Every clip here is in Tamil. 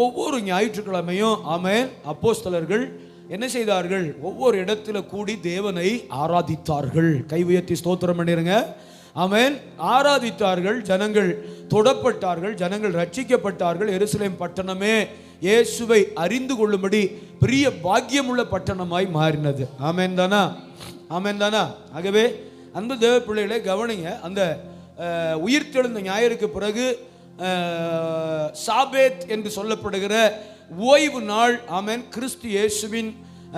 ஒவ்வொரு ஞாயிற்றுக்கிழமையும் ஆமென் அப்போஸ்தலர்கள் என்ன செய்தார்கள்? ஒவ்வொரு இடத்துல கூடி தேவனை ஆராதித்தார்கள். கை உயர்த்தி ஸ்தோத்திரம் பண்ணிருங்க. ஆமென். ஆராதித்தார்கள். ஜனங்கள் தொடப்பட்டார்கள், ஜனங்கள் ரட்சிக்கப்பட்டார்கள். எருசலேம் பட்டணமே இயேசுவை அறிந்து கொள்ளும்படி பெரிய பாக்கியமுள்ள பட்டணமாய் மாறினது. ஆமென் தானா? ஆமென் தானா? ஆகவே அன்பு தேவ பிள்ளைகளை கவனிங்க. அந்த உயிர்த்தெழுந்த ஞாயிறுக்கு பிறகு சாபேத் என்று சொல்லப்படுகிற ஓய்வு நாள், ஆமென், கிறிஸ்து இயேசுவின்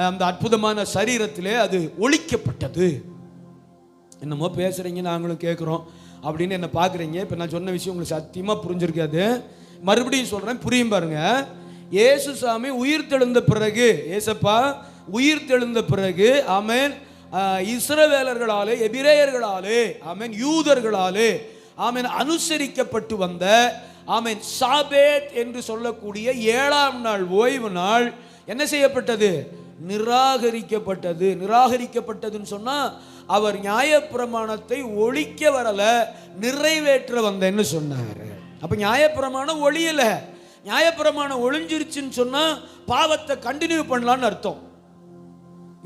அந்த அற்புதமான சரீரத்திலே அது ஒழிக்கப்பட்டது. என்னமோ பேசுறீங்க, நாங்களும் கேட்குறோம் அப்படின்னு என்ன பார்க்குறீங்க. இப்போ நான் சொன்ன விஷயம் உங்களுக்கு சத்தியமாக புரிஞ்சிருக்காது. மறுபடியும் சொல்கிறேன், புரியும் பாருங்க. இயேசு சாமி உயிர்த்தெழுந்த பிறகு, ஏசப்பா உயிர்த்தெழுந்த பிறகு, ஆமென், இஸ்ரவேலர்களாலே, எபிரேயர்களாலே, ஆமென், யூதர்களாலே, ஆமென், அனுசரிக்கப்பட்டு வந்த, ஆமென், சாபேத் என்று சொல்லக்கூடிய 7ஆம் நாள் ஓய்வு நாள் என்ன செய்யப்பட்டது? நிராகரிக்கப்பட்டது. நிராகரிக்கப்பட்டதுன்னு சொன்னா அவர் நியாயப்பிரமாணத்தை ஒழிக்க வரல, நிறைவேற்ற வந்தேன்னு சொன்னார். அப்ப நியாயப்பிரமாணம் ஒழியல. நியாயப்பிரமாணம் ஒழிஞ்சிருச்சுன்னு சொன்னா பாவத்தை கண்டினியூ பண்ணலான்னு அர்த்தம்.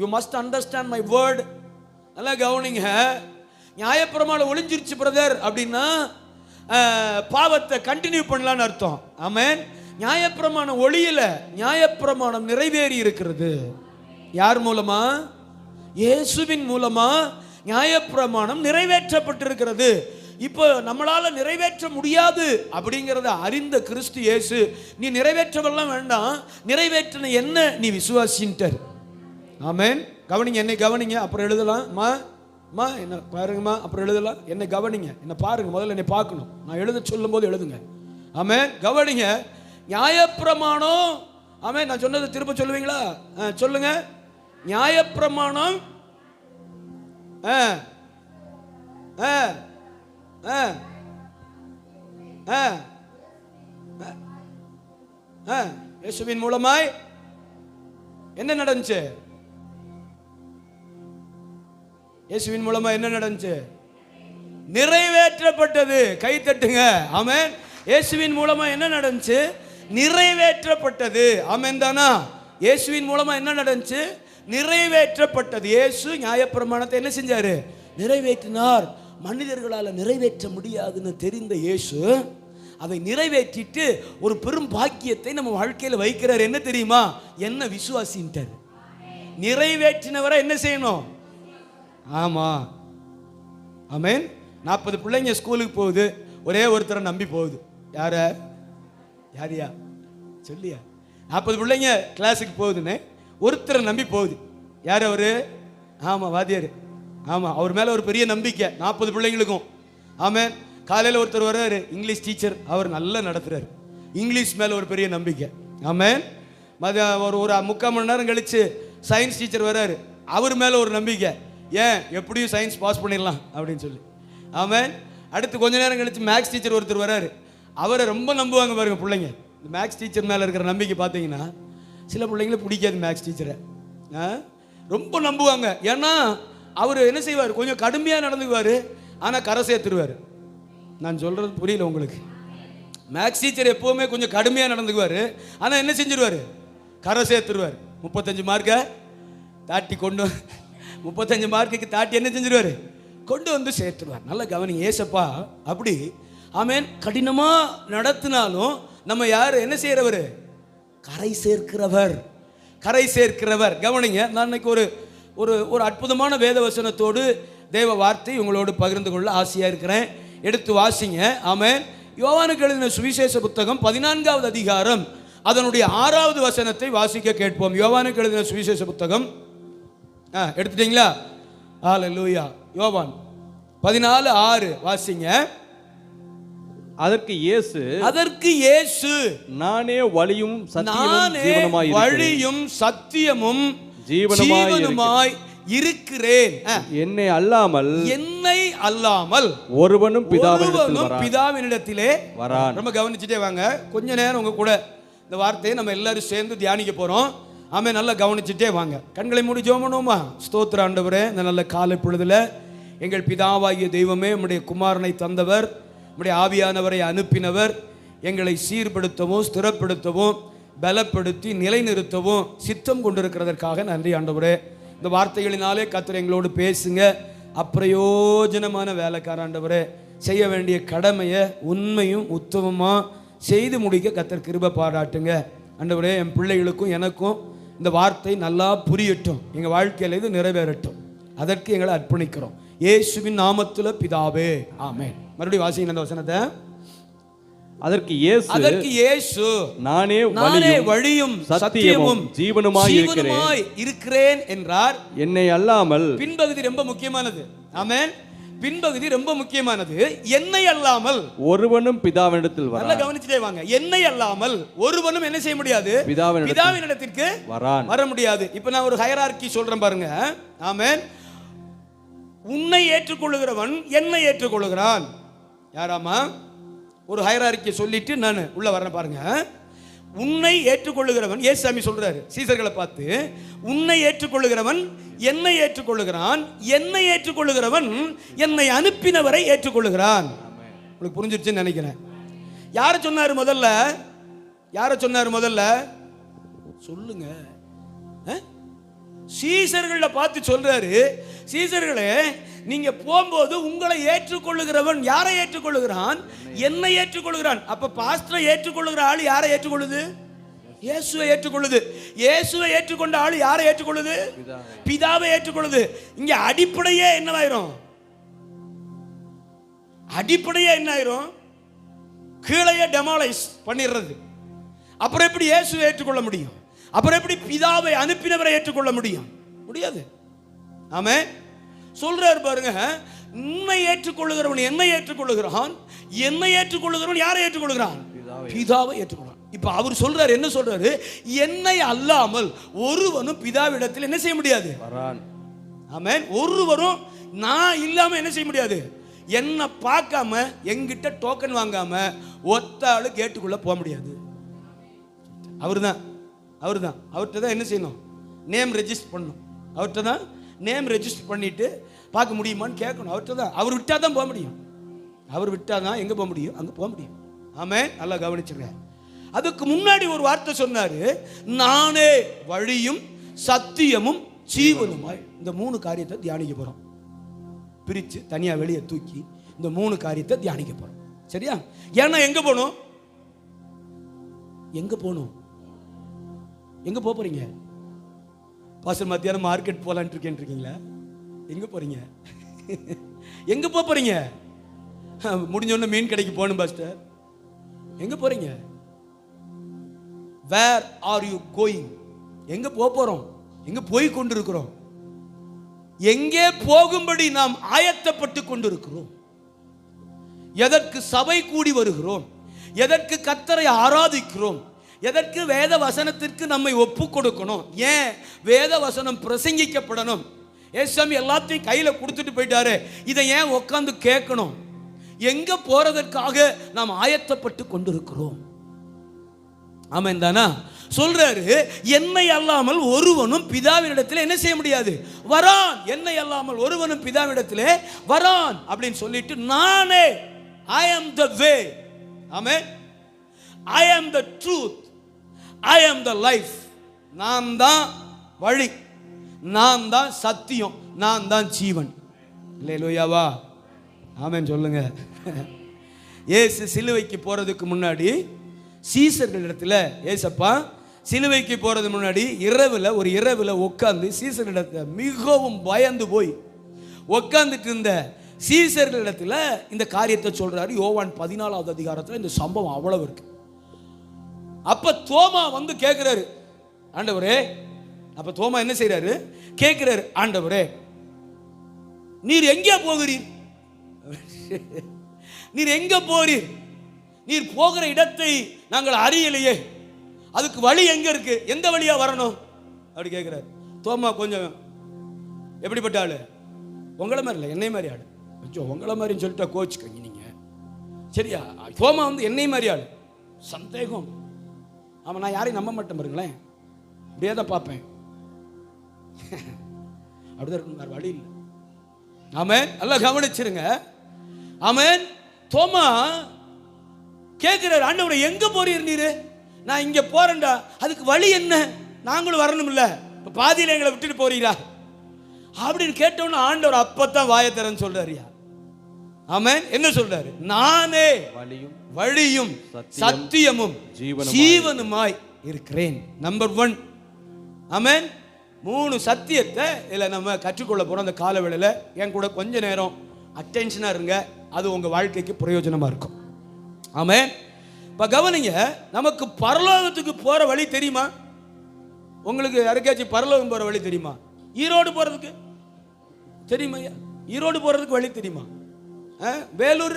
You must understand my word. நல்லா கவனிங்க. நியாயப்பிரமாணம் ஒழிஞ்சிருச்சு பிரதர் அப்படின்னா பாவத்தை கண்டினியூ பண்ணலான்னு அர்த்தம். ஆமென். நியாயப்பிரமாணம் ஒழியல, நியாயப்பிரமாணம் நிறைவேறி இருக்கிறது. யார் மூலமா? இயேசுவின் மூலமா நியாயப்பிரமாணம் நிறைவேற்றப்பட்டிருக்கிறது. இப்போ நம்மளால நிறைவேற்ற முடியாது அப்படிங்கிறத அறிந்த கிறிஸ்து இயேசு, நீ நிறைவேற்றவெல்லாம் வேண்டாம், நிறைவேற்றின என்ன நீ விசுவாசின்ட்டார். ஆமென். கவனிங்க, என்னை கவனிங்க, அப்புறம் எழுதலாம். மா என்ன பாருங்கம்மா, அப்புறம் எழுதலாம். என்னை கவனிங்க, என்ன பாருங்க, முதல்ல என்னை பார்க்கணும். நான் எழுத சொல்லும் போது எழுதுங்க. ஆமென். கவனிங்க. நியாயப்பிரமாணம், ஆமென், நான் சொன்னதை திரும்ப சொல்லுவீங்களா? சொல்லுங்க. நியாயப்பிரமாணம் இயேசுவின் மூலமாய் என்ன நடந்துச்சு? இயேசுவின் மூலமா என்ன நடந்துச்சு? நிறைவேற்றப்பட்டது. கை தட்டுங்க. ஆமென். இயேசுவின் மூலமா என்ன நடந்துச்சு? நிறைவேற்றப்பட்டது. ஆமென் தானா? இயேசுவின் மூலமா என்ன நடந்துச்சு? நிறைவேற்றப்பட்டது. இயேசு நியாயப்பிரமாணத்தை என்ன செஞ்சாரு? நிறைவேற்றினார். மனிதர்களால் நிறைவேற்ற முடியாதுன்னு தெரிந்த இயேசு அதை நிறைவேற்றிட்டு ஒரு பெரும் பாக்கியத்தை நம்ம வாழ்க்கையில் வைக்கிறார். என்ன தெரியுமா? என்ன விசுவாசின்ட்டார். நிறைவேற்றினவரை என்ன செய்யணும்? ஆமா. ஆமென். 40 பிள்ளைங்க ஸ்கூலுக்கு போகுது, ஒரே ஒருத்தரை நம்பி போகுது. யார? யாரியா சொல்லியா? 40 பிள்ளைங்க கிளாஸுக்கு போகுதுன்னு ஒருத்தரை நம்பி போகுது. யார் அவரு? ஆமா, வாத்தியார். ஆமா, அவர் மேல ஒரு பெரிய நம்பிக்கை 40 பிள்ளைங்களுக்கும். ஆமென். காலையில் ஒருத்தர் வர்றாரு, இங்கிலீஷ் டீச்சர், அவர் நல்லா நடத்துறாரு. இங்கிலீஷ் மேல ஒரு பெரிய நம்பிக்கை. ஆமென். ஒரு 3/4 மணி நேரம் கழிச்சு சயின்ஸ் டீச்சர் வர்றாரு, அவர் மேல ஒரு நம்பிக்கை. ஏன், எப்படியும் சயின்ஸ் பாஸ் பண்ணிடலாம் அப்படின்னு சொல்லி. ஆமென். அடுத்து கொஞ்ச நேரம் கழிச்சு மேக்ஸ் டீச்சர் ஒருத்தர் வர்றாரு, அவரை ரொம்ப நம்புவாங்க பாருங்க பிள்ளைங்க. இந்த மேக்ஸ் டீச்சர் மேலே இருக்கிற நம்பிக்கை பார்த்தீங்கன்னா சில பிள்ளைங்களுக்கு பிடிக்காது மேக்ஸ் டீச்சரை, ரொம்ப நம்புவாங்க. ஏன்னா அவர் என்ன செய்வார்? கொஞ்சம் கடுமையாக நடந்துக்குவார், ஆனால் கரை சேர்த்துருவார். நான் சொல்கிறது புரியல உங்களுக்கு? மேக்ஸ் டீச்சர் எப்போவுமே கொஞ்சம் கடுமையாக நடந்துக்குவார், ஆனால் என்ன செஞ்சிருவார்? கரை சேர்த்துருவார். 35 மார்க்கை தாட்டி கொண்டு 35 மார்க்குக்கு தாட்டி என்ன செஞ்சிருவார்? கொண்டு வந்து சேர்த்துருவார். நல்ல கவனி. ஏசப்பா அப்படி, ஆமென், கடினமாக நடத்தினாலும் நம்ம யார்? என்ன செய்கிறவர்? கரை சேர்க்கிறவர். கரை சேர்க்கிறவர். கவனிங்க. நான் இன்னைக்கு ஒரு அற்புதமான வேத வசனத்தோடு தேவ வார்த்தை உங்களோடு பகிர்ந்து கொள்ள ஆசையாக இருக்கிறேன். எடுத்து வாசிங்க. ஆமென். யோவானுக்கு எழுதின சுவிசேஷ புத்தகம் 14வது அதிகாரம் அதனுடைய 6வது வசனத்தை வாசிக்க கேட்போம். யோவானுக்கு எழுதின சுவிசேஷ புத்தகம் எடுத்துட்டீங்களா? ஹல்லேலூயா. யோவான் 14:6 வாசிங்க. அதற்கு இயேசு நானே வழியும் சத்தியமும் ஜீவனுமாய் இருக்கிறேன். என்னை அல்லாமல் ஒருவனும் பிதாவினிடத்திலே வரான். ரொம்ப கவனிச்சுட்டே வாங்க. கொஞ்ச நேரம் உங்க கூட இந்த வார்த்தையை நம்ம எல்லாரும் சேர்ந்து தியானிக்க போறோம். ஆமென். நல்லா கவனிச்சுட்டே வாங்க. கண்களை மூடி ஜெபம் பண்ணுவோமா? ஸ்தோத்திர ஆண்டவரே, இந்த நல்ல காலை பொழுதுல எங்கள் பிதாவாகிய தெய்வமே, உம்முடைய குமாரனை தந்தவர், உம்முடைய ஆவியானவரை அனுப்பினவர், எங்களை சீர்படுத்தவும் ஸ்திரப்படுத்தவும் பலப்படுத்தி நிலைநிறுத்தவும் சித்தம் கொண்டிருக்கிறதற்காக நன்றி ஆண்டவரே. இந்த வார்த்தைகளினாலே கர்த்தர் எங்களோடு பேசுங்க. அப்பிரயோஜனமான வேலைக்கார ஆண்டவரே, செய்ய வேண்டிய கடமையை உண்மையும் உத்தமமாக செய்து முடிக்க கர்த்தர் கிருபை பாராட்டுங்க ஆண்டவரே. என் பிள்ளைகளுக்கும் எனக்கும் இந்த வார்த்தை நல்லா புரியட்டும், எங்கள் வாழ்க்கையில் இது நிறைவேறட்டும், அதற்கு எங்களை அர்ப்பணிக்கிறோம் இயேசுவின் நாமத்தில் பிதாவே, ஆமென். மறுபடியும் வாசிங்க அந்த வசனத்தை. அதற்கு இயேசு நானே வழியும் சத்தியமும் ஜீவனுமாய் இருக்கிறேன் என்றார். என்னை அல்லாமல், பின்பகுதி ரொம்ப முக்கியமானது. ஆமென். பின்பகுதி ரொம்ப முக்கியமானது. என்னை அல்லாமல் ஒருவனும் பிதாவினிடத்தில் வரான். நல்லா கவனிச்சுட்டே வாங்க. என்னை அல்லாமல் ஒருவனும் என்ன செய்ய முடியாது? பிதாவினிடத்திற்கு வர முடியாது. இப்ப நான் ஒரு ஹையரார்கி சொல்றேன் பாருங்க. ஆமென். உன்னை ஏற்றுக்கொள்ளுகிறவன் என்னை ஏற்றுக்கொள்ளுகிறான். யாராமா? ஒரு ஹையரார்கி சொல்லிட்டு நான் உள்ள வரேன் பாருங்க. உன்னை ஏற்றுக்கொள்ளுகிறவன், இயேசுசாமி சொல்றாரு சீசர்களை பார்த்து, உன்னை ஏற்றுக்கொள்ளுகிறவன் என்னை ஏற்றுக்கொள்ளுகிறான், என்னை ஏற்றுக்கொள்ளுகிறவன் என்னை அனுப்பினவரை ஏற்றுக்கொள்ளுகிறான். உங்களுக்கு புரிஞ்சிருச்சுன்னு நினைக்கிறேன். யாரை சொன்னாரு முதல்ல? யாரை சொன்னாரு முதல்ல? சொல்லுங்க. சீசர்களை பார்த்து சொல்றாரு, சீசர்களே நீங்க போகும்போது உங்களை ஏற்றுக்கொள்ளுகிறவன் யாரை ஏற்றுக்கொள்ளுகிறான்? என்னை ஏற்றுக்கொள்ளுகிறான். அப்ப பாஸ்டரை ஏற்றுக்கொள்ளுகிற ஆள் யாரை ஏற்றுக்கொள்ளுது? இயேசுவை ஏற்றுக்கொள்ளுது. இயேசுவை ஏற்றுக்கொண்ட ஆள் யாரை ஏற்றுக்கொள்ளுது? பிதாவை ஏற்றுக்கொள்ளுது. இங்க அடிப்படையே என்னவாயிரும்? அடிப்படையே என்ன ஆயிரும்? கீழையே டெமாலைஸ் பண்ணிடுறது. அப்புறம் எப்படி இயேசுவை ஏற்றுக்கொள்ள முடியும்? அப்புறம் எப்படி பிதாவை அனுப்பினவரை ஏற்றுக்கொள்ள முடியும்? முடியாது. ஆமென். சொல்றாரு பாருங்க, உன்னை ஏற்றுக்கொள்ளுகிறவன் என்னை ஏற்றுக்கொள்ளுகிறான், என்னை ஏற்றுக்கொள்ளுகிறவன் யாரை ஏற்றுக்கொள்ளுகிறான்? பிதாவை ஏற்றுக்கொள்கிறான். இப்ப அவர் சொல்றாரு, என்ன சொல்றாரு? என்னை அல்லாமல் ஒருவனும் பிதாவிடத்தில் என்ன செய்ய முடியாது? ஆமென். ஒருவரும் நான் இல்லாம என்ன செய்ய முடியாது? என்ன பார்க்காம, என்கிட்ட டோக்கன் வாங்காம ஒத்த ஆளு கேட்டுக்குள்ள போக முடியாது. அவர்தான் அவர்கிட்ட தான் என்ன செய்யணும்? நேம் ரெஜிஸ்டர் பண்ணணும். அவர்கிட்ட தான் நேம் ரெஜிஸ்டர் பண்ணிட்டு பார்க்க முடியுமான்னு கேட்கணும். அவர்கிட்ட தான். அவர் விட்டா தான் போக முடியும். அவர் விட்டா தான் எங்கே போக முடியும்? அங்கே போக முடியும். ஆமென். நல்லா கவனிச்சிருக்கேன். அதுக்கு முன்னாடி ஒரு வார்த்தை சொன்னாரு, நானே வழியும் சத்தியமும் ஜீவனுமாய். இந்த 3 காரியத்தை தியானிக்க போறோம். பிரித்து தனியாக வெளியே தூக்கி இந்த 3 காரியத்தை தியானிக்க போறோம். சரியா? ஏன்னா எங்க போகணும்? எங்க போகணும்? எங்க போறீங்க? பாஸ்டர் மத்தியானம் மார்க்கெட் போலான்ட்டு இருக்கீங்களா? எங்க போறீங்க? எங்க போறீங்க? முடிஞ்ச உடனே மீன் கடைக்கு போகணும் பாஸ்டர். எங்க போறீங்க? Where are you going? எங்க போறோம்? எங்க போய் கொண்டிருக்கிறோம்? எங்கே போகும்படி நாம் ஆயத்தப்பட்டு கொண்டிருக்கிறோம்? எதற்கு சபை கூடி வருகிறோம்? எதற்கு கர்த்தரை ஆராதிக்கிறோம்? எதற்கு வேத வசனத்திற்கு நம்மை ஒப்பு கொடுக்கணும்? ஏன் வேத வசனம் பிரசங்கிக்கப்படணும்? ஏசாமி எல்லாத்தையும் கையில கொடுத்துட்டு போயிட்டாரு, இதை ஏன் உட்கார்ந்து கேட்கணும்? எங்க போறதற்காக நாம் ஆயத்தப்பட்டு கொண்டிருக்கிறோம். ஆமென் தானா? சொல்றாரு, என்னை அல்லாமல் ஒருவனும் பிதாவினிடத்தில் என்ன செய்ய முடியாது? வரான். என்னை அல்லாமல் ஒருவனும் பிதாவினிடத்திலே வரான் அப்படின்னு சொல்லிட்டு, நானே I am the way. Amen. I am the truth. I am the life. நான் தான் வழி, நான் தான் சத்தியம், நான் தான் ஜீவன். அல்லேலூயாவா? ஆமென் சொல்லுங்க. இயேசு சிலுவைக்கு போறதுக்கு முன்னாடி சீசர்களிடத்தில், ஏசப்பா சிலுவைக்கு போறது முன்னாடி ஒரு இரவுல உட்கார்ந்து சீசர்களிடத்தில் மிகவும் பயந்து போய் உட்கார்ந்துட்டு இருந்த சீசர்களிடத்தில் இந்த காரியத்தை சொல்றாரு. யோவான் 14வது அதிகாரத்தில் இந்த சம்பவம் அவ்வளவு இருக்கு. அப்ப தோமா வந்து கேட்கிறாரு, ஆண்டவரே. அப்ப தோமா என்ன செய்யறாரு? கேட்கிறாரு, ஆண்டவரே நீர் எங்கே போகிறீர்? நீர் எங்க போறீர்? நீர் போகிற இடத்தை நாங்கள் அறியலையே, அதுக்கு வழி எங்க இருக்கு? எந்த வழியா வரணும் அப்படி கேட்கிறாரு. தோமா கொஞ்சம் எப்படிப்பட்ட ஆளு? உங்களை மாதிரி இல்லை, என்னை மாதிரி ஆளு. உங்களை மாதிரின்னு சொல்லிட்டா கோச்சுக்கங்க நீங்க, சரியா? தோமா வந்து என்னை மாதிரி ஆளு. சந்தேகம். ஆமாம், நான் யாரையும் நம்ப மாட்டேன் பாருங்களேன், அப்படியே தான் பார்ப்பேன். அப்படிதான் இருக்கணும், வேறு வழி இல்லை. ஆமென். நல்லா கவனிச்சிருங்க. ஆமென். தோமா கேட்கிறாரு, ஆண்டவரே எங்க போறீர் நீரு? நான் இங்க போறேன்டா, அதுக்கு வழி என்ன? நாங்களும் வரணும் இல்ல, இப்ப பாதியில எங்களை விட்டுட்டு போறீரா அப்படின்னு கேட்டோன்னு ஆண்டவர் அப்பதான் வாயத்தரன்னு சொல்றாருயா. ஆமென். என்ன சொல்றாரு? நானே வழியும் சத்தியமும் ஜீவனுமாய் இருக்கிறேன். நம்பர் 1. ஆமென். 3 சத்தியத்தை இதுல நம்ம கற்றுக்கொள்ள போறோம். அந்த கால வேளையில என் கூட கொஞ்ச நேரம் அட்டென்ஷனா இருங்க, அது உங்க வாழ்க்கைக்கு பிரயோஜனமா இருக்கும். ஆமென். இப்ப கவனிங்க, நமக்கு பரலோகத்துக்கு போற வழி தெரியுமா? உங்களுக்கு யாருக்காச்சும் பரலோகம் போற வழி தெரியுமா? ஈரோடு போறதுக்கு தெரியுமா? ஈரோடு போறதுக்கு வழி தெரியுமா? வேலூர்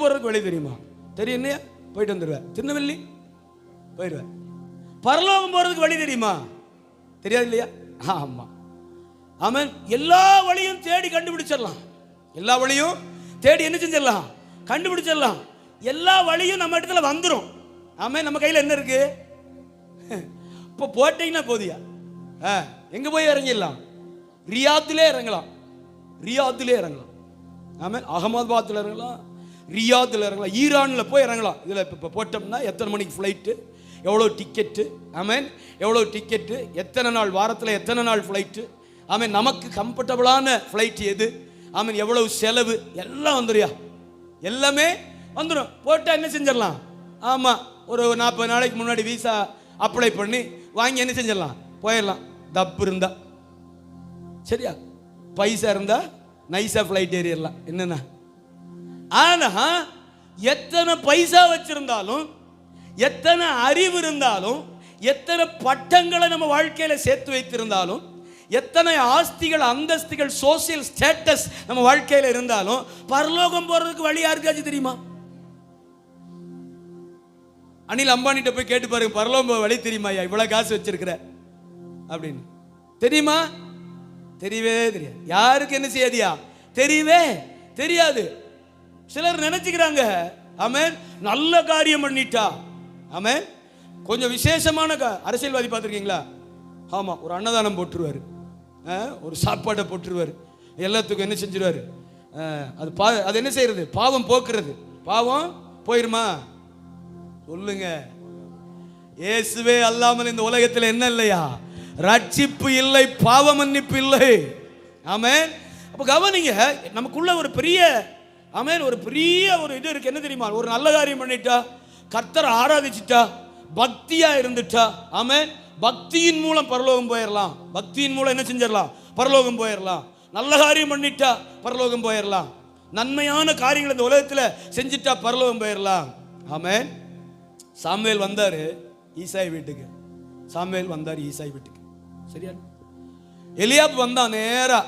போறதுக்கு வழி தெரியுமா? தெரியும் இல்லையா? போயிட்டு வந்துடுவேன். திருநெல்வேலி போயிடுவேன். பரலோகம் போறதுக்கு வழி தெரியுமா? தெரியாது இல்லையா? ஆமா. ஆமென். எல்லா வழியும் தேடி கண்டுபிடிச்சிடலாம். எல்லா வழியும் தேடி என்ன செஞ்சிடலாம்? கண்டுபிடிச்சிடலாம். எல்லா வழியும் நம்ம இடத்துல வந்துடும். ஆமென். நம்ம கையில் என்ன இருக்கு? இப்போ போட்டீங்கன்னா போதியா, எங்க போய் இறங்கிடலாம்? ரியாத்திலே இறங்கலாம். ஆமென். அகமதாபாத்தில் இறங்கலாம், ரியாத்தில் இறங்கலாம், ஈரானில் போய் இறங்கலாம். இதில் இப்போ போட்டோம்னா எத்தனை மணிக்கு ஃப்ளைட்டு, எவ்வளோ டிக்கெட்டு, ஆமென், எவ்வளோ டிக்கெட்டு, எத்தனை நாள், வாரத்தில் எத்தனை நாள் ஃப்ளைட்டு, ஆமென், நமக்கு கம்ஃபர்டபுளான ஃப்ளைட் எது, ஆமென், எவ்வளவு செலவு, எல்லாம் வந்துடுயா, எல்லாமே வந்துடும். போட்டால் என்ன செஞ்சிடலாம்? ஆமாம், ஒரு 40 நாளைக்கு முன்னாடி வீசா அப்ளை பண்ணி வாங்கி என்ன செஞ்சிடலாம்? போயிடலாம். தப்பு இருந்தா சரியா, பைசா இருந்தா நைஸா ஃப்ளைட் ஏறிடலாம். என்னன்னா, ஆனா எத்தனை பைசா வச்சிருந்தாலும், எத்தனை அறிவு இருந்தாலும், எத்தனை பட்டங்களை நம்ம வாழ்க்கையில சேர்த்து வைத்திருந்தாலும், எத்தனை ஆஸ்திகள், அந்தஸ்துகள், சோசியல் ஸ்டேட்டஸ் நம்ம வாழ்க்கையில இருந்தாலும், பரலோகம் போறதுக்கு வழி யாருக்காச்சும் தெரியுமா? அனில் அம்பானிட்ட போய் கேட்டு பாருங்க, பரலோகம் போக வழி தெரியுமா? இவ்வளவு காசு வச்சிருக்கிற அப்படின்னு தெரியுமா? தெரியவே தெரியாது. யாருக்கு என்ன செய்யாதியா? தெரியவே தெரியாது. சிலர் நினைச்சுக்கிறாங்க, ஆமென், நல்ல காரியம் பண்ணிட்டா, ஆமென், கொஞ்சம் விசேஷமான அரசியல்வாதி பார்த்துருக்கீங்களா? ஆமா, ஒரு அன்னதானம் போட்டுருவாரு, ஒரு சாப்பாட்டை போட்டுருவாரு, எல்லாத்துக்கும் என்ன செஞ்சிருவாரு? அது என்ன செய்யறது? பாவம் போக்குறது. பாவம் போயிருமா? சொல்லுங்க. இயேசுவே அல்லாமல் இந்த உலகத்தில் என்ன இல்லையா? ரட்சிப்பு இல்லை, பாவ மன்னிப்பு இல்லை. ஆமென். அப்ப கவனிங்க, நமக்குள்ள ஒரு பெரிய, ஆமென், ஒரு பெரிய ஒரு இது இருக்கு. என்ன தெரியுமா? ஒரு நல்ல காரியம் பண்ணிட்டா, கர்த்தரை ஆராதிச்சிட்டா, பக்தியா இருந்துட்டா, ஆமென், பக்தியின் மூலம் பரலோகம் போயிடலாம். பக்தியின் மூலம் என்ன செஞ்சிடலாம்? பரலோகம் போயிடலாம். நல்ல காரியம் பண்ணிட்டா பரலோகம் போயிடலாம். நன்மையான காரியங்கள் இந்த உலகத்தில் செஞ்சிட்டா பரலோகம் போயிடலாம். ஆமென். சாமுவேல் வந்தாரு ஈசாய் வீட்டுக்கு. சாமுவேல் வந்தார் ஈசாய் வீட்டுக்கு. சரியா? எலியாப் வந்தான் நேரா.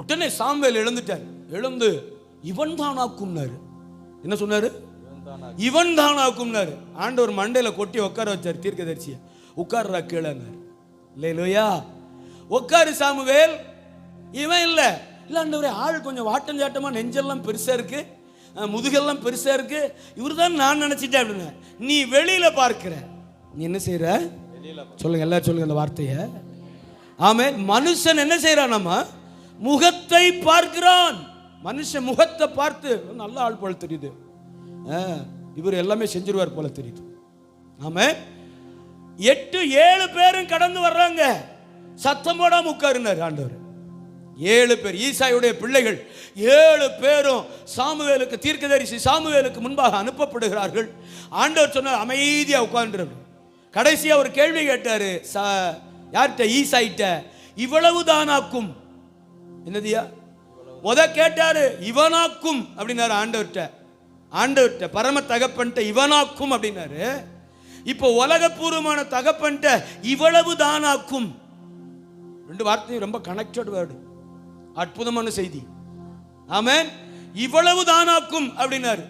உடனே சாமுவேல் எழுந்துட்டார். எழுந்து இவன் தானாக்கும்னாரு. என்ன சொன்னாரு? இவன் தானாக்கும்னாரு. ஆண்டவர் மண்டையில கொட்டி உட்கார வச்சார் தீர்க்கதரிசியை. உட்கார்றா கீழன்னாரு. இல்லையா? உட்காரு சாமுவேல். இவன் இல்ல இல்ல ஆண்டவரே, ஆள் கொஞ்சம் வாட்டம் சாட்டமா, நெஞ்செல்லாம் பெருசா இருக்கு, முதுகெல்லாம் பெருசா இருக்கு, இவர் தான் நான் நினைச்சிட்டேன் அப்படின்னு. நீ வெளியில பார்க்கிற, நீ என்ன செய்யற? சொல்லுங்க, எல்லாரும் சொல்லுங்க அந்த வார்த்தைய. ஆமென். மனுஷன் என்ன செய்யறான்? நம்ம முகத்தை பார்க்கிறான். மனுஷன் முகத்தை பார்த்து நல்ல ஆள் போல தெரியுது, இவர் எல்லாமே செஞ்சிருவார் போல தெரியுது. ஆமென். 8-7 பேரும் கடந்து வர்றாங்க. சத்தம் போடாம உட்காருனார் ஆண்டவர். 7 பேர், ஈசாயுடைய பிள்ளைகள் 7 பேரும் சாமுவேலுக்கு, தீர்க்கதரிசி சாமுவேலுக்கு முன்பாக அனுப்பப்படுகிறார்கள். ஆண்டவர் சொன்னார், அமைதியா உட்கார்ந்து. கடைசியா ஒரு கேள்வி கேட்டாரு. யார்கிட்ட? ஈசாயிட்ட. இவ்வளவு தானாக்கும். என்னதியா? முத கேட்டாரு, இவனாக்கும் அப்படின்னாரு ஆண்டவர்கிட்ட, பரம தகப்பன்ட்ட இவனாக்கும் அப்படின்னாரு. இப்போ உலகப்பூர்வமான தகப்பன்ட்ட இவ்வளவு தானாக்கும். 2 வார்த்தையும் ரொம்ப கனெக்டட் வேர்டு. அற்புதமான செய்தி. ஆமென். இவ்வளவு தானாக்கும் அப்படின்னாரு.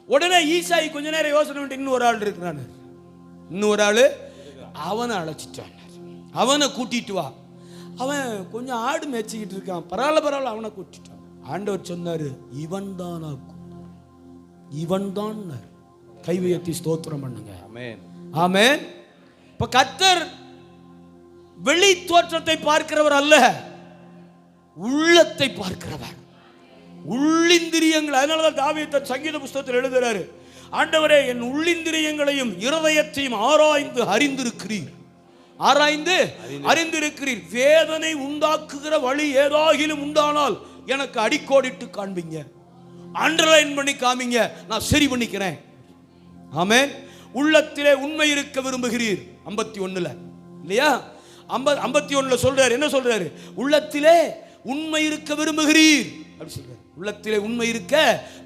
உடனே ஈசாய் கொஞ்ச நேரம் யோசனை பண்ணிட்டு, இன்னும் ஒரு ஆள் இருக்கிறான், இன்னும் ஒரு ஆளு, அவனை அழைச்சிட்டான், அவனை கூட்டிட்டு வா, அவன் கொஞ்சம் ஆடு மேய்ச்சிக்கிட்டு இருக்கான், பரவாயில்ல அவனை கூட்டிட்டான். ஆண்டவர் சொன்னாரு, இவன் தானாக்கும், இவன் தான். கை உயர்த்தி ஸ்தோத்திரம் பண்ணுங்க. ஆமென். இப்ப கர்த்தர் வெளி தோற்றத்தை பார்க்கிறவர் அல்ல, உள்ளத்தை பார்க்கிறவர். உள்ளிந்திரியங்கள். அதனாலதான் தாவீது தன் சங்கீத புஸ்தகத்தில் எழுதுறாரு, ஆண்டவரே என் உள்ளிந்திரியங்களையும் இருதயத்தையும் ஆராய்ந்து அறிந்திருக்கிறீர். ஆராய்ந்து அறிந்திருக்கிறீர். வேதனை உண்டாக்குகிற வழி ஏதாகிலும் உண்டானால் எனக்கு அடிக்கோடிட்டு காண்பீங்க, அண்டர்லைன் பண்ணி காமிங்க, நான் சரி பண்ணிக்கிறேன். ஆமென். உள்ளத்திலே உண்மை இருக்க விரும்புகிறீர். 51 இல்லையா? 51 சொல்றாரு, என்ன சொல்றாரு? உள்ளத்திலே உண்மை இருக்க விரும்புகிறீர் அப்படி சொல்றாரு. உள்ளத்திலே உண்மை இருக்க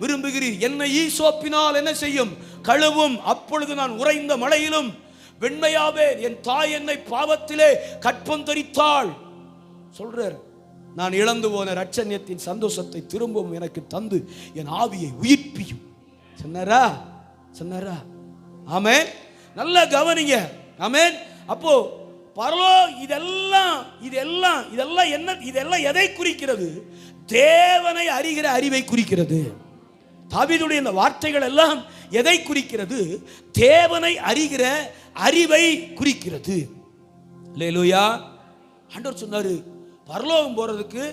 விரும்புகிறீர். என்னை ஈசோப்பினால் என்ன செய்யும்? கழுவும், அப்பொழுது நான் உறைந்த மழையிலும் வெண்மையாவே. என் தாய் என்னை பாவத்திலே கற்பம் தரித்தாள் சொல்றார். நான் இழந்து போன ரட்சண்யத்தின் சந்தோஷத்தை திரும்பவும் எனக்கு தந்து என் ஆவியை உயிர்ப்பியும் சொன்னாரா? சொன்னாரா? ஆமென். நல்ல கவனிங்க. ஆமென். அப்போ இதெல்லாம் என்ன? இதெல்லாம் எதை குறிக்கிறது? தேவனை அறிகிற அறிவை குறிக்கிறது. தாவீதுடைய இந்த வார்த்தைகள் எல்லாம் எதை குறிக்கிறது? தேவனை அறிகிற அறிவை குறிக்கிறது. அல்லேலூயா. ஆண்டவர் சொன்னாரு, பரலோகம் போறதுக்கு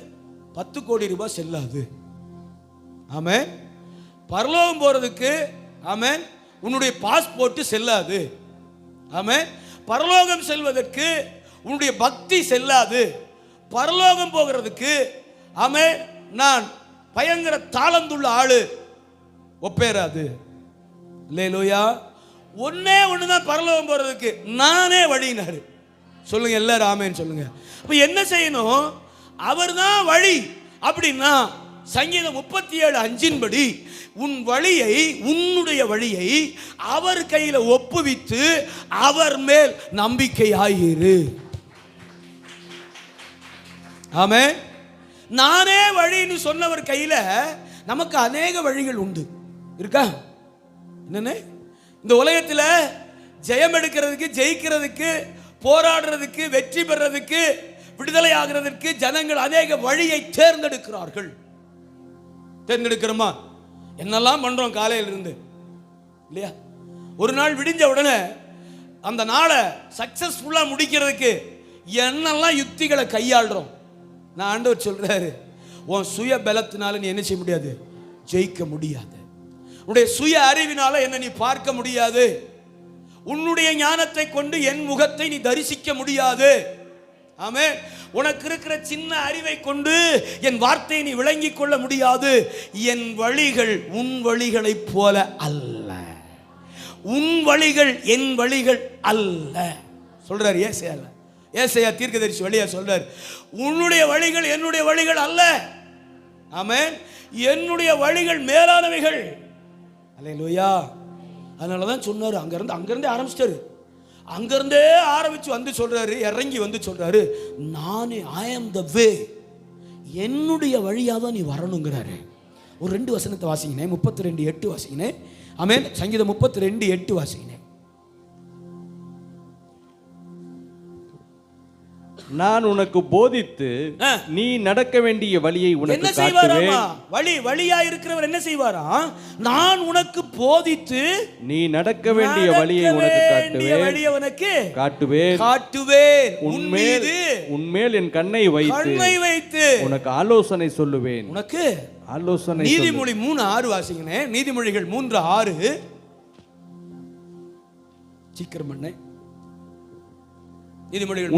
10 கோடி ரூபாய் செல்லாது. ஆமென். பரலோகம் போறதுக்கு ஆமென் உன்னுடைய பாஸ்போர்ட் செல்லாது. ஆமென். பரலோகம் செல்வதற்கு உன்னுடைய பக்தி செல்லாது. பரலோகம் போகிறதுக்கு ஆமென் நான் பயங்கர தாளந்துள்ள ஆளு ஒப்பேராது. அல்லேலூயா. ஒன்னே ஒண்ணுதான் பரலோகம் போறதுக்கு, நானே வழினாரு. சொல்லுங்க எல்லாரும் ஆமென் சொல்லுங்க. அப்ப என்ன செய்யணும்? அவர்தான் வழி. அப்படின்னா சங்கீதம் 37:5 படி உன் வழியை, உன்னுடைய வழியை அவர் கையில ஒப்புவித்து அவர் மேல் நம்பிக்கையாயிரு. ஆமென். நானே வழின்னு சொன்னவர் கையில நமக்கு அநேக வழிகள் உண்டு. இருக்கா? என்னன்னு? இந்த உலகத்தில் ஜெயம் எடுக்கிறதுக்கு, ஜெயிக்கிறதுக்கு, போராடுறதுக்கு, வெற்றி பெறதுக்கு, விடுதலை ஆகிறதுக்கு ஜனங்கள் அநேக வழியை தேர்ந்தெடுக்கிறார்கள். தேர்ந்தெடுக்கிறோமா? என்னெல்லாம் பண்றோம் காலையில இருந்து இல்லையா? ஒரு நாள் விடிஞ்ச உடனே அந்த நாளை சக்சஸ்ஃபுல்லா முடிக்கிறதுக்கு என்னெல்லாம் யுக்திகளை கையாளுறோம். நான் ஆண்டவர் சொல்றாரு, உன் சுய பலத்தினால நீ என்ன செய்ய முடியாது? ஜெயிக்க முடியாது. உன்னுடைய சுய அறிவினால என்ன நீ பார்க்க முடியாது. உன்னுடைய ஞானத்தை கொண்டு என் முகத்தை நீ தரிசிக்க முடியாது. ஆமென். உனக்கு இருக்கிற சின்ன அறிவை கொண்டு என் வார்த்தையை நீ விளங்கிக் கொள்ள முடியாது. என் வழிகள் உன் வழிகளைப் போல அல்ல, உன் வழிகள் என் வழிகள் அல்ல சொல்றார். ஏசாயா தீர்க்கதரிசி வழியா சொல்றார், உன்னுடைய வழிகள் என்னுடைய வழிகள் அல்ல. ஆமென். என்னுடைய வழிகள் மேலானவைகள். அல்லேலூயா. அதனால தான் சொன்னாரு, அங்கிருந்தே ஆரம்பிச்சிட்டாரு. அங்கிருந்தே ஆரம்பிச்சு வந்து சொல்றாரு, இறங்கி வந்து சொல்றாரு, நானே ஐ ஆம் த வே, என்னுடைய வழியாக தான் நீ வரணுங்கிறாரு. ஒரு 2 வசனத்தை வாசிக்கினேன். 32:8 வாசிக்கினேன். ஆமென். சங்கீதம் 32:8 வாசிக்கினேன். நான் உனக்கு போதித்து நீ நடக்க வேண்டிய வழியை உனக்கு காட்டுவேன். வழியா இருக்கிறவர் என்ன செய்வாரா? நான் உனக்கு போதித்து நீ நடக்க வேண்டிய வழியை உனக்கு காட்டுவேன். உன்மேல் என் கண்ணை வைத்து உனக்கு ஆலோசனை சொல்லுவேன். உனக்கு ஆலோசனை. நீதிமொழி 3:6 வாசிக்கிறேன். நீதிமொழிகள் 3:6. சீக்கிரம் பண்ண.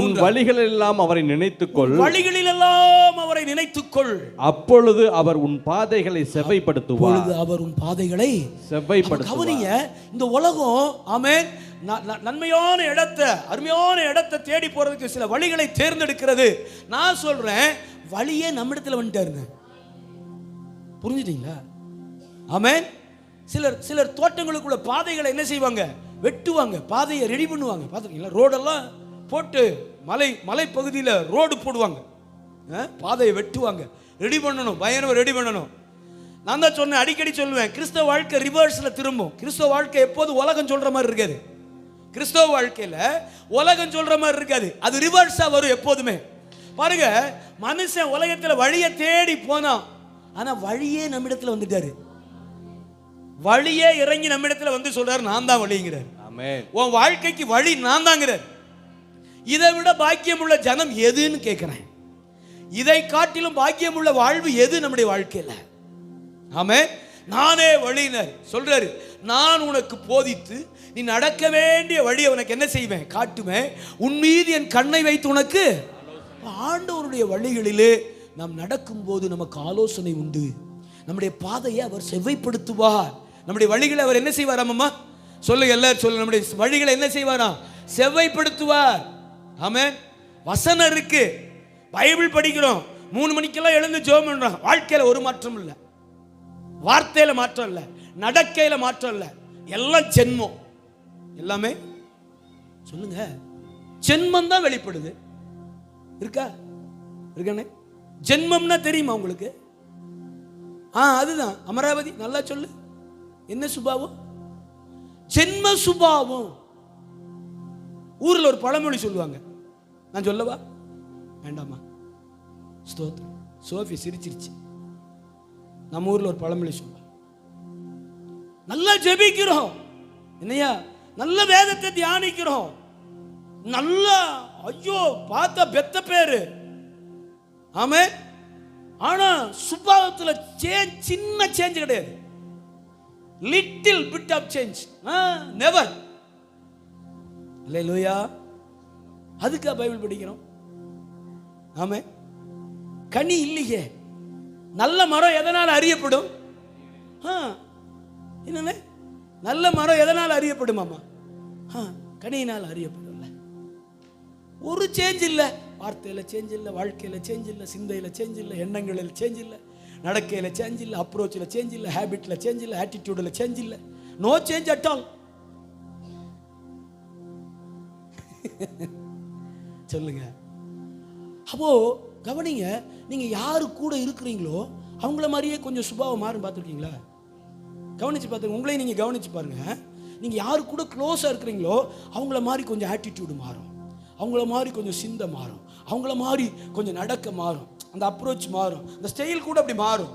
உன் வழிகள் எல்லாம் அவரை நினைத்துக்கொள், வழிகளில் எல்லாம் அவரை நினைத்துக்கொள், அப்பொழுது அவர் உன் பாதைகளை செவ்வைப்படுத்துவார். அவர் உன் பாதைகளை செவ்வைப்படுத்துவார். கவனிங்க, இந்த உலகம் ஆமென் நன்மையான இடத்தை, அருமையான இடத்தை தேடி போறதுக்கு சில வழிகளை தேர்ந்தெடுக்கிறது. நான் சொல்றேன், வழியே நம்மிடத்துல வந்துட்டாருங்க. புரிஞ்சுட்டீங்களா? ஆமென். சிலர் தோட்டங்களுக்குள்ள பாதைகளை என்ன செய்வாங்க? வெட்டுவாங்க, பாதையை ரெடி பண்ணுவாங்க. பார்த்துருக்கீங்களா? ரோடெல்லாம் போட்டு மலை பகுதியில் ரோடு போடுவாங்க, பாதையை வெட்டுவாங்க, ரெடி பண்ணணும், பயங்கரமாக ரெடி பண்ணணும். நான் தான் சொன்னேன், அடிக்கடி சொல்லுவேன், கிறிஸ்தவ வாழ்க்கை ரிவர்ஸில் திரும்பும். கிறிஸ்தவ வாழ்க்கை எப்போது உலகம் சொல்ற மாதிரி இருக்காது. கிறிஸ்தவ வாழ்க்கையில் உலகம் சொல்ற மாதிரி இருக்காது, அது ரிவர்ஸாக வரும் எப்போதுமே. பாருங்க, மனுஷன் உலகத்தில் வழியை தேடி போனான், ஆனால் வழியே நம்மிடத்தில் வந்துட்டாரு. வழியே இறங்கி நம்மிடத்தில் வந்து சொல்றாரு, நான் தான் வழிங்கிறார். உன் வாழ்க்கைக்கு வழி நான் தாங்கிறார். இதை விட பாக்கியம் உள்ள ஜனம் எதுன்னு கேட்கிறேன். இதை காட்டிலும் பாக்கியம் உள்ள வாழ்வு எது நம்முடைய வாழ்க்கையில்? ஆமென். நானே வழியினர் சொல்றாரு. நான் உனக்கு போதித்து நீ நடக்க வேண்டிய வழியை உனக்கு என்ன செய்வேன்? காட்டுவேன். உன் மீது என் கண்ணை வைத்து உனக்கு. ஆண்டவருடைய வழிகளிலே நாம் நடக்கும்போது நமக்கு ஆலோசனை உண்டு. நம்முடைய பாதையை அவர் செவ்வைப்படுத்துவார். நம்முடைய வழிகளை அவர் என்ன செய்வார்? அம்மா சொல்லுங்க, எல்லாரும் சொல்லுங்க. நம்முடைய வழிகளை என்ன செய்வாராம்? செவ்வைப்படுத்துவார். ஆமென். வசனம் இருக்கு, பைபிள் படிக்கிறோம், 3 மணிக்கெல்லாம் எழுந்து ஜெபம் பண்றோம். வாழ்க்கையில ஒரு மாற்றம் இல்லை, வார்த்தையில மாற்றம் இல்லை, நடக்கையில மாற்றம் இல்லை, எல்லாம் ஜென்மம். எல்லாமே சொல்லுங்க, ஜென்மம் தான் வெளிப்படுது. இருக்கா? இருக்கானே? ஜென்மம்னா தெரியுமா உங்களுக்கு? அதுதான் அமராவதி. நல்லா சொல்லு, என்ன சுபாவம்? ஜென்ம சுபாவம். ஊர்ல ஒரு பழமொழி சொல்லுவாங்க, நான் சொல்லவா? வேண்டாமா? ஸ்தோத்திரம். சோஃபி சிரிச்சிருச்சு. நம்ம ஊர்ல ஒரு பழமொழி சொல்லுவாங்க, நல்லா ஜெபிக்கிறோம், என்னையா நல்ல வேதத்தை தியானிக்கிறோம், நல்லா ஐயோ பார்த்தா பெத்த பேரு, ஆமென். ஆனா சுபாவத்துல சின்ன சேஞ்ச் கிடையாது. Little bit of change, never. Hallelujah. அதுக்கா பைபிள் படிக்கிறோம். ஆமென். கனி இல்லையே. நல்ல மரம் எதனால் அறியப்படும்? என்ன நல்ல மரம் எதனால் அறியப்படும்? ஆமா, கனியினால் அறியப்படும். ஒரு சேஞ்ச் இல்லை. வார்த்தையில சேஞ்ச் இல்லை, வாழ்க்கையில சேஞ்ச் இல்லை, சிந்தையில சேஞ்ச் இல்லை, எண்ணங்களில் சேஞ்ச் இல்லை, நடக்கையில சேஞ்ச் இல்லை, அப்ரோச்சில் சேஞ்ச் இல்லை, ஹேபிட்ல சேஞ்ச் இல்லை, ஆட்டிடியூட்ல சேஞ்ச் இல்லை. No change at all. சொல்லுங்க. அப்போ கவனிங்க, நீங்க யாரு கூட இருக்கிறீங்களோ அவங்கள மாதிரியே கொஞ்சம் சுபாவம் மாறும். பார்த்துருக்கீங்களா? கவனிச்சு பார்த்துங்க. உங்களையும் நீங்க கவனிச்சு பாருங்க. நீங்க யாரு கூட க்ளோஸா இருக்கிறீங்களோ அவங்கள மாதிரி கொஞ்சம் ஆட்டிடியூடு மாறும், அவங்கள மாதிரி கொஞ்சம் சிந்தை மாறும், அவங்கள மாதிரி கொஞ்சம் நடக்க மாறும், அந்த அப்ரோச் மாறும், அந்த ஸ்டைல் கூட அப்படி மாறும்.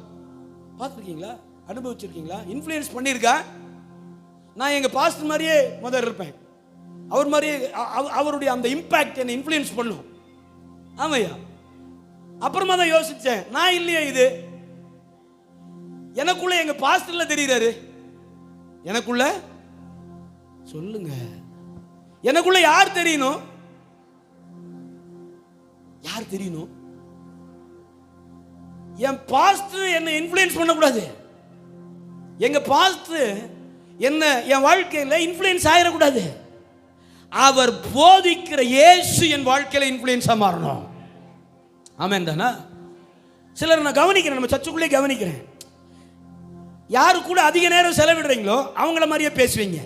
பார்த்துருக்கீங்களா? அனுபவிச்சிருக்கீங்களா? இன்ஃப்ளூயன்ஸ் பண்ணியிருக்கா? நான் எங்கள் பாஸ்டர் மாதிரியே முதல் இருப்பேன், அவர் மாதிரியே அவருடைய அந்த இம்பேக்ட் என்னை இன்ஃப்ளூயன்ஸ் பண்ணும். ஆமையா. அப்புறமா தான் யோசித்தேன், நான் இல்லையா இது? எனக்குள்ள எங்க பாஸ்டர்ல தெரியுறாரு. எனக்குள்ள சொல்லுங்க, எனக்குள்ள யார் தெரியணும்? யார் தெரியணும்? என் பாஸ்டர் என்னை இன்ஃப்ளூயன்ஸ் பண்ணக்கூடாது. எங்க பாஸ்டர் என்ன என் வாழ்க்கையில் இன்ஃப்ளூயன்ஸ் ஆயிடக்கூடாது. அவர் போதிக்கிற இயேசு என் வாழ்க்கையில் இன்ஃப்ளூயன்ஸா மாறணும். ஆமென் தானா? சிலர் நான் கவனிக்கிறேன், நம்ம சர்ச்சுக்குள்ளே கவனிக்கிறேன், யாரு கூட அதிக நேரம் செலவிடுறீங்களோ அவங்கள மாதிரியே பேசுவீங்க,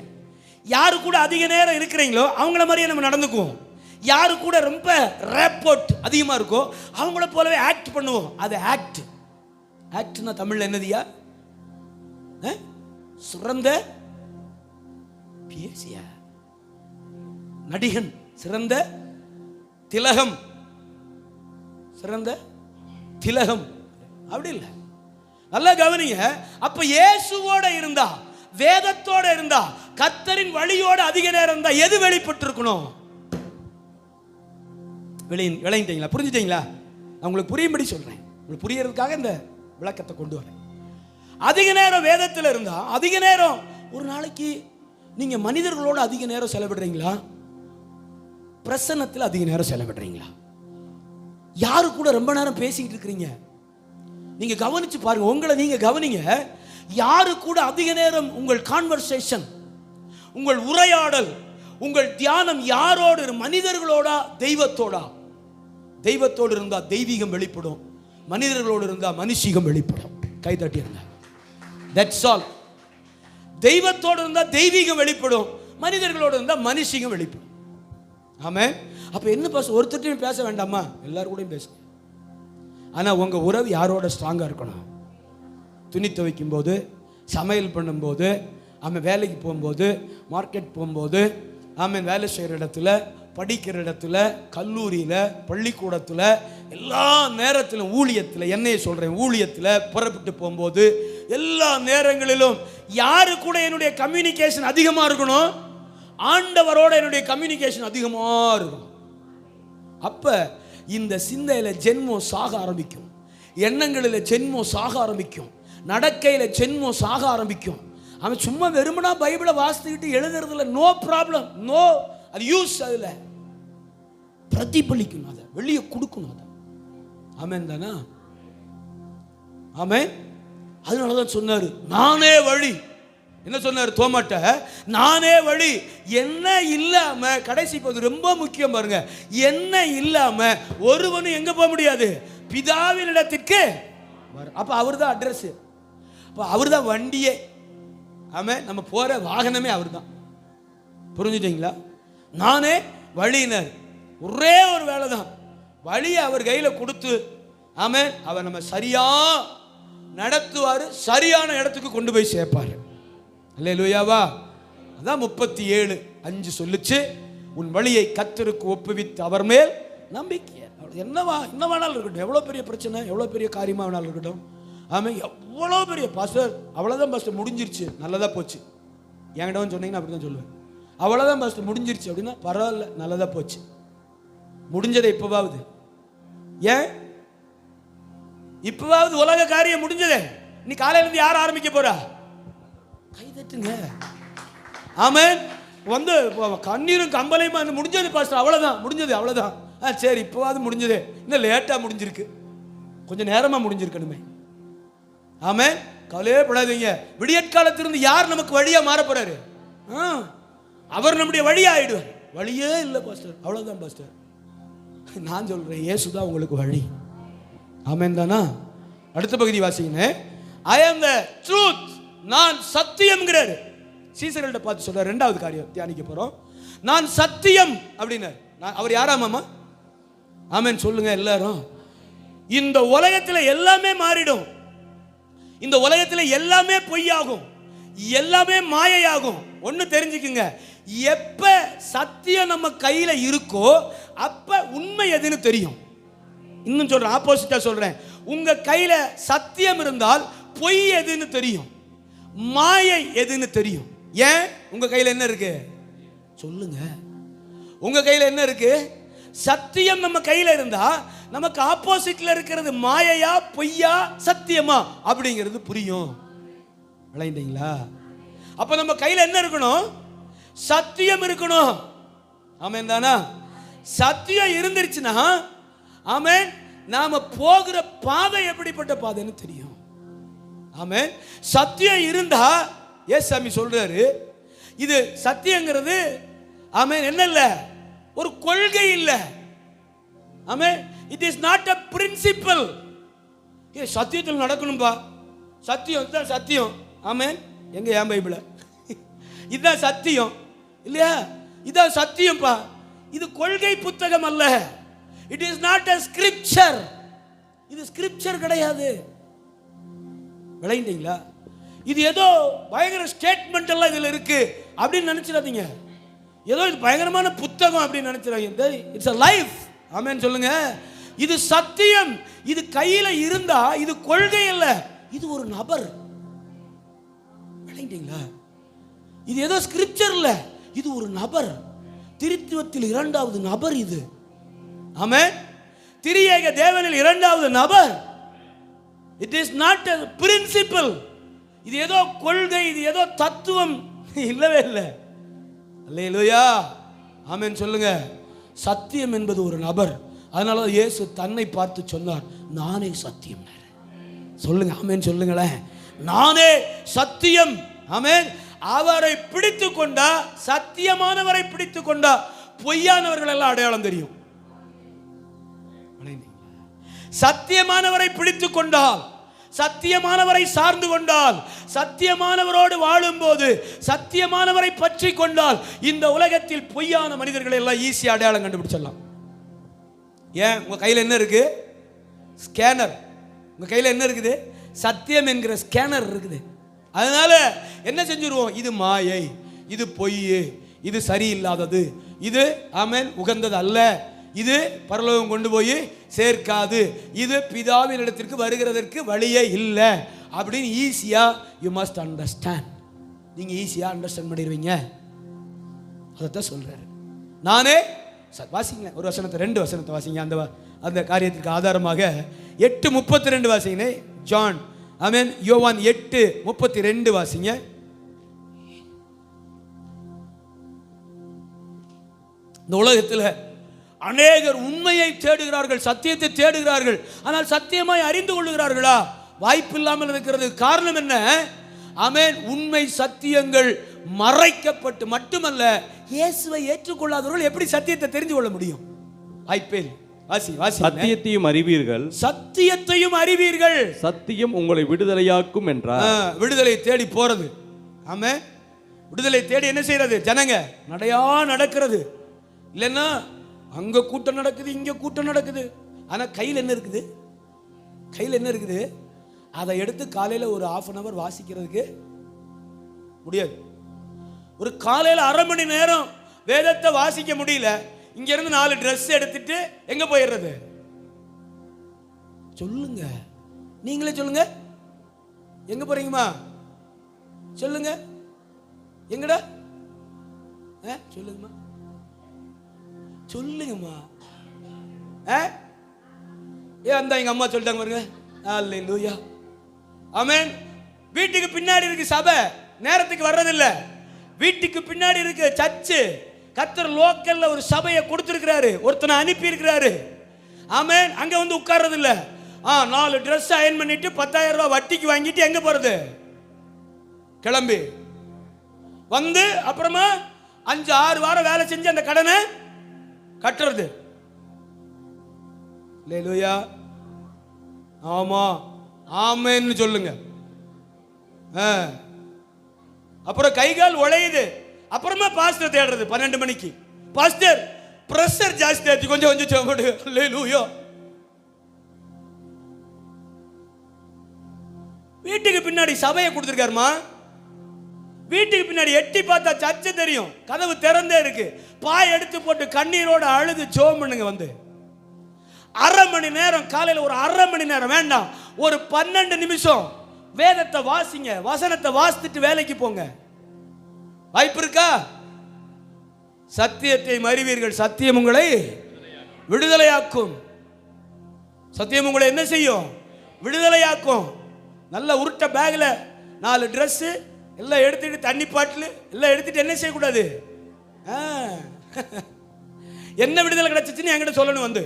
யாரு கூட அதிக நேரம் இருக்கிறீங்களோ அவங்கள மாதிரியே நம்ம நடந்துக்குவோம், யாரு கூட ரொம்ப ரேப்போர்ட் அதிகமாக இருக்கோ அவங்கள போலவே ஆக்ட் பண்ணுவோம். அது ஆக்ட். ஆக்ட்னா தமிழ்ல என்னதியா? சிறந்த பேசியா நடிகன், சிறந்த திலகம், சிறந்த திலகம் அப்படி இல்லை. நல்லா கவனிங்க. அப்ப இயேசுவோட இருந்தா, வேதத்தோட இருந்தா, கர்த்தரின் வழியோட அதிக நேரம் இருந்தா எது வெளிப்பட்டு இருக்கணும்? விளையிட்டீங்களா? புரிஞ்சுட்டீங்களா? நான் உங்களுக்கு புரியும்படி சொல்றேன், உங்களுக்கு புரியறதுக்காக இந்த விளக்கத்தை கொண்டு வரேன். அதிக நேரம் வேதத்தில் இருந்தா, அதிக நேரம் ஒரு நாளைக்கு நீங்க மனிதர்களோட அதிக நேரம் செலவிடுறீங்களா? பிரசன்னத்தில் அதிக நேரம் செலவிடுறீங்களா? யாரு கூட ரொம்ப நேரம் பேசிக்கிட்டு இருக்கிறீங்க? நீங்க கவனிச்சு பாருங்க, உங்களை நீங்க கவனிங்க. யாரு கூட அதிக நேரம் உங்கள் கான்வர்சேஷன், உங்கள் உரையாடல், உங்கள் தியானம் யாரோடு? மனிதர்களோட தெய்வத்தோடா? தெய்வத்தோடு இருந்தா தெய்வீகம் வெளிப்படும், மனிதர்களோடு இருந்தா மனுஷீகம் வெளிப்படும். கை தட்டிருங்க. That's all. தெய்வத்தோடு இருந்தா தெய்வீகம் வெளிப்படும், மனிதர்களோடு இருந்தா மனுஷீகம் வெளிப்படும். ஆமென். அப்ப என்ன பேச? ஒருத்தர்ட்டையும் பேச வேண்டாமா? எல்லாரும் கூடயும் பேசுங்க. ஆனா உங்க உறவு யாரோட ஸ்ட்ராங்கா இருக்கணும்? துணி துவைக்கும் போது, சமையல் பண்ணும்போது, ஆமாம் வேலைக்கு போகும்போது, மார்க்கெட் போகும்போது, ஆமாம் வேலை செய்கிற இடத்துல, படிக்கிற இடத்துல, கல்லூரியில், பள்ளிக்கூடத்தில், எல்லா நேரத்திலும், ஊழியத்தில், என்னைய சொல்கிறேன், ஊழியத்தில் புறப்பட்டு போகும்போது எல்லா நேரங்களிலும் யாரு கூட என்னுடைய கம்யூனிகேஷன் அதிகமாக இருக்கணும்? ஆண்டவரோட என்னுடைய கம்யூனிகேஷன் அதிகமாக இருக்கணும். அப்போ இந்த சிந்தையில் ஜென்மம் சாக ஆரம்பிக்கும், எண்ணங்களில் ஜென்மம் சாக ஆரம்பிக்கும், நடக்கையில ஜென்மம் சாக ஆரம்பிக்கும். அவன் சும்மா வெறுமனா பைபிளை வாசித்துக்கிட்டு எழுதுறதுல நோ ப்ராப்ளம், நோ, அது யூஸ், அதுல பிரதிபலிக்கணும், அதை வெளியே கொடுக்கணும், அதை. ஆமென் தானா? ஆமென். அதனாலதான் சொன்னாரு நானே வழி. என்ன சொன்னாரு தோமாட்ட? நானே வழி. என்ன இல்லாம, கடைசி போது ரொம்ப முக்கியம் பாருங்க, என்ன இல்லாம ஒருவனும் எங்க போக முடியாது? பிதாவின் இடத்திற்கு. அப்ப அவர் தான் அட்ரஸ், அப்ப அவர் தான் வண்டியே. ஆமே, நம்ம போற வாகனமே அவர் தான். புரிஞ்சுட்டீங்களா? நானே வழியினர். ஒரே ஒரு வேலை தான், வழியை அவர் கையில கொடுத்து, ஆமே, அவர் நம்ம சரியா நடத்துவாரு, சரியான இடத்துக்கு கொண்டு போய் சேர்ப்பாரு. அல்லேலூயாவா? அதான் 37:5 சொல்லுச்சு, உன் வழியை கர்த்தருக்கு ஒப்புவித்து அவர் மேல் நம்பிக்கை. என்னவா என்ன வேணாலும் இருக்கட்டும், எவ்வளோ பெரிய பிரச்சனை, எவ்வளோ பெரிய காரியமாக வேணாலும் இருக்கட்டும், ஆமாம், எவ்வளோ பெரிய பாஸ்டர், அவ்வளோதான் பாஸ்டர் முடிஞ்சிருச்சு, நல்லதாக போச்சு. என்கிட்ட வந்து சொன்னீங்கன்னா அப்படி தான் சொல்லுவேன். அவ்வளோதான் பாஸ்டர் முடிஞ்சிருச்சு அப்படின்னா பரவாயில்ல, நல்லதாக போச்சு. முடிஞ்சதை இப்போவாவது, ஏன் இப்போவாவது உலக காரியம் முடிஞ்சதே. நீ காலையிலேருந்து யார் ஆரம்பிக்க போறா? கைதட்டுங்க. ஆமென். வந்து கண்ணீரும் கம்பலையுமா முடிஞ்சது பாஸ்டர், அவ்வளோதான் முடிஞ்சது, அவ்வளோதான். சரி, இப்போவாது முடிஞ்சது, இன்னும் லேட்டாக முடிஞ்சிருக்கு, கொஞ்சம் நேரமாக முடிஞ்சிருக்கணுமே. ஆமென். கவலையே படாதீங்க. விடியற்காலத்திலிருந்து யார் நமக்கு வழியா மாற போறாரு? அவர் நம்முடைய வழியா ஆயிடுவார். வழியே இல்லை பாஸ்டர், அவ்வளவுதான் பாஸ்டர். நான் சொல்றேன், இயேசுதான் உங்களுக்கு வழி. ஆமென் தானா? அடுத்த பகுதி வாசிங்க. ஐ ஆம் தி ட்ரூத், நான் சத்தியம்ங்கிறாரு. சீசர்கள்ட்ட பார்த்து சொல்ற இரண்டாவது காரியம் தியானிக்க போறோம். நான் சத்தியம் அப்படின்னாரு. அவர் யாராமாமா? ஆமென் சொல்லுங்க எல்லாரும். இந்த உலகத்தில் எல்லாமே மாறிடும், இந்த உலகத்தில் எல்லாமே பொய்யாகும், எல்லாமே மாயையாகும். ஒன்று தெரிஞ்சுக்குங்க, எப்ப சத்தியம் நம்ம கையில இருக்கோ அப்ப உண்மை எதுன்னு தெரியும். இன்னும் சொல்றேன், ஆப்போசிட்டா சொல்றேன். உங்க கையில சத்தியம் இருந்தால் பொய் எதுன்னு தெரியும், மாயை எதுன்னு தெரியும். ஏன்? உங்க கையில என்ன இருக்கு சொல்லுங்க. உங்க கையில என்ன இருக்கு? சத்தியம் நம்ம கையில இருந்தா நமக்கு ஆப்போசிட்ல இருக்கிறது மாயையா பொய்யா சத்தியமா அப்படிங்கிறது புரியும். விளையாண்டீங்களா? அப்ப நம்ம கையில என்ன இருக்கணும்? சத்தியம் இருக்கணும். ஆமென் தானா? சத்தியம் இருந்துருச்சுன்னா, ஆமென், நாம போகிற பாதை எப்படிப்பட்ட பாதைன்னு தெரியும். ஆமென். சத்தியம் இருந்தா, ஏசாமி சொல்றாரு, இது சத்தியங்கிறது, ஆமென், என்ன இல்ல, ஒரு கொள்கை இல்ல. ஆமென். It is not a principle. சத்தியத்தில் நடக்கணும்பா, சத்தியம் தான் சத்தியம். ஆமென். எங்க என் பைபிள இதுதான் சத்தியம் இல்லையா? இதான் சத்தியம்பா. இது கொள்கை புத்தகம் அல்ல. It is not a scripture. இது ஸ்கிரிப்சர் கிடையாது. விளையாண்டீங்களா? இது ஏதோ பயங்கர ஸ்டேட்மெண்ட் எல்லாம் இதுல இருக்கு அப்படின்னு நினைச்சிடாதீங்க. ஏதோ இது பயங்கரமான புத்தகம் அப்படின்னு நினைச்சிடாதீங்க. It's a life. ஆமென் சொல்லுங்க. இது சத்தியம். இது கையில இருந்தா இது கொள்கை அல்ல, இது ஒரு நபர். விளையாண்டீங்களா? இது ஏதோ ஸ்கிரிப்சர் இல்ல, இது ஒரு நபர். திருத்துவத்தில் இரண்டாவது நபர் இது. ஆமென். திரியேக தேவனில் இரண்டாவது நபர். It is not a principle. இது ஏதோ கொள்கை, இது ஏதோ தத்துவம் இல்லவே இல்லை. அல்லேலூயா. ஆமென் சொல்லுங்க. சத்தியம் என்பது ஒரு நபர். அதனால இயேசு தன்னை பார்த்து சொன்னார், நானே சத்தியம். சொல்லுங்க ஆமென் சொல்லுங்களேன். நானே சத்தியம். ஆமென். அவரை பிடித்து கொண்டா, சத்தியமானவரை பிடித்து கொண்டா பொய்யானவர்கள் எல்லாம் அடையாளம் தெரியும். சத்தியமானவரை பிடித்து கொண்டால், சத்தியமானவரை சார்ந்து கொண்டால், சத்தியமானவரோடு வாழும்போது, சத்தியமானவரை பற்றி கொண்டால், இந்த உலகத்தில் பொய்யான மனிதர்களை எல்லாம் ஈஸியாக அடையாளம் கண்டுபிடிச்சிடலாம். ஏன்? உங்க கையில் என்ன இருக்கு? ஸ்கேனர். உங்க கையில் என்ன இருக்குது? சத்தியம் என்கிற ஸ்கேனர் இருக்குது. அதனால என்ன செஞ்சிருவோம்? இது மாயை, இது பொய், இது சரியில்லாதது, இது ஆமென் உகந்தது அல்ல, இது பரலோகம் கொண்டு போய் சேர்க்காது, இது பிதாவின் இடத்திற்கு வருகிறதற்கு வழியே இல்லை அப்படின்னு ஈஸியா யூ மஸ்ட் அண்டர்ஸ்டாண்ட். நீங்க ஈஸியா அண்டர்ஸ்டாண்ட் பண்ணிடுவீங்க. அதைத்தான் சொல்றாரு. நானே வாசிங்க ஒரு வசனத்தை, 2 வசனத்தை வாசிங்க. அந்த காரியத்துக்கு ஆதாரமாக 8:32 வாசிங்க. ஜான் ஆமென். யோவான் 8:32 வாசிங்க. இந்த உலகத்தில் அநேகர் உண்மையை தேடுகிறார்கள், சத்தியத்தை தேடுகிறார்கள். ஆனால் சத்தியமாய் அறிந்து கொள்ளுகிறார்களா? வாய்ப்பு இல்லாமல் இருக்கிறது. காரணம் என்ன? ஆமென். உண்மை சத்தியங்கள் மறைக்கப்பட்டு மட்டுமல்ல, இயேசுவை ஏற்றுக்கொள்ளாதவர்கள் எப்படி சத்தியத்தை தெரிந்து கொள்ள முடியும்? வாய்ப்பே இல்லை. சத்தியத்தையும் அறிவீர்கள், சத்தியத்தையும் அறிவீர்கள், சத்தியம் உங்களை விடுதலையாக்கும் என்றார். விடுதலை தேடி போறது. ஆமென். விடுதலை தேடி என்ன செய்யறது? ஜனங்க நடையா நடக்கிறது. இல்லைன்னா அங்க கூட்டம் நடக்குது, இங்க கூட்டம் நடக்குது. ஆனா கையில் என்ன இருக்குது? கையில் என்ன இருக்குது? அதை எடுத்து காலையில ஒரு 1/2 hour வாசிக்கிறதுக்கு முடியாது. ஒரு காலையில 1/2 மணி நேரம் வேதத்தை வாசிக்க முடியல. இங்க இருந்து 4 ட்ரெஸ் எடுத்துட்டு எங்க போயிடுறது? சொல்லுங்க, நீங்களே சொல்லுங்க. எங்க போறீங்கம்மா? சொல்லுங்க. எங்கடா? சொல்லுங்கம்மா, சொல்லுங்கம்மா. அந்த எங்க அம்மா சொல்லிட்டாங்க பாருங்க. அல்லேலூயா. ஆமென். வீட்டுக்கு பின்னாடி இருக்கு சபை, நேரத்துக்கு வர்றதில்ல. வீட்டுக்கு பின்னாடி இருக்கு சர்ச்சு. கர்த்தர் லோக்கல்ல ஒரு சபையை கொடுத்திருக்கிறாரு, ஒருத்தனை அனுப்பி இருக்கிறாரு. ஆமென். அங்க வந்து உட்கார்றது இல்ல. 4 ட்ரெஸ் அயன் பண்ணிட்டு 10,000 ரூபாய் வட்டிக்கு வாங்கிட்டு எங்க போறது? கிளம்பி வந்து அப்புறமா 5-6 வாரம் வேலை செஞ்சு அந்த கடனை கட்டுறது. அல்லேலூயா. ஆமா, ஆமென்னு சொல்லுங்க. அப்புறம் கை கால் உழையுது. அப்புறமா பாஸ்டர் தேடுறது 12 மணிக்கு. பாஸ்டர் பிரஷர் ஜாஸ்தி ஆச்சு, கொஞ்சம் கொஞ்சம் சொல்லுங்க. அல்லேலூயா. வீட்டுக்கு பின்னாடி சபையை கொடுத்துருக்காருமா. வீட்டுக்கு பின்னாடி எட்டி பார்த்தா சர்ச்சை தெரியும். கதவு திறந்தே இருக்கு. பாய் எடுத்து போட்டு கண்ணீரோட அழுது ஜெபம் பண்ணுங்க. வந்து 1/2 மணி நேரம், காலையில் ஒரு 1/2 மணி நேரம் வேண்டாம், ஒரு 12 நிமிஷம் வேதத்தை வாசிங்க. வசனத்தை வாசித்துட்டு வேலைக்கு போங்க. வாய்ப்பு இருக்கா? சத்தியத்தை அறிவீர்கள், சத்தியம் உங்களை விடுதலையாக்கும். சத்தியம் உங்களை என்ன செய்யும்? விடுதலையாக்கும். நல்ல உருட்ட பேக்ல 4 ட்ரெஸ் எல்லாம் எடுத்துட்டு, தண்ணி பாட்டில் எல்லாம் எடுத்துட்டு என்ன செய்யக்கூடாது? என்ன விடுதலை கிடைச்சிச்சுன்னு என்கிட்ட சொல்லணும். வந்து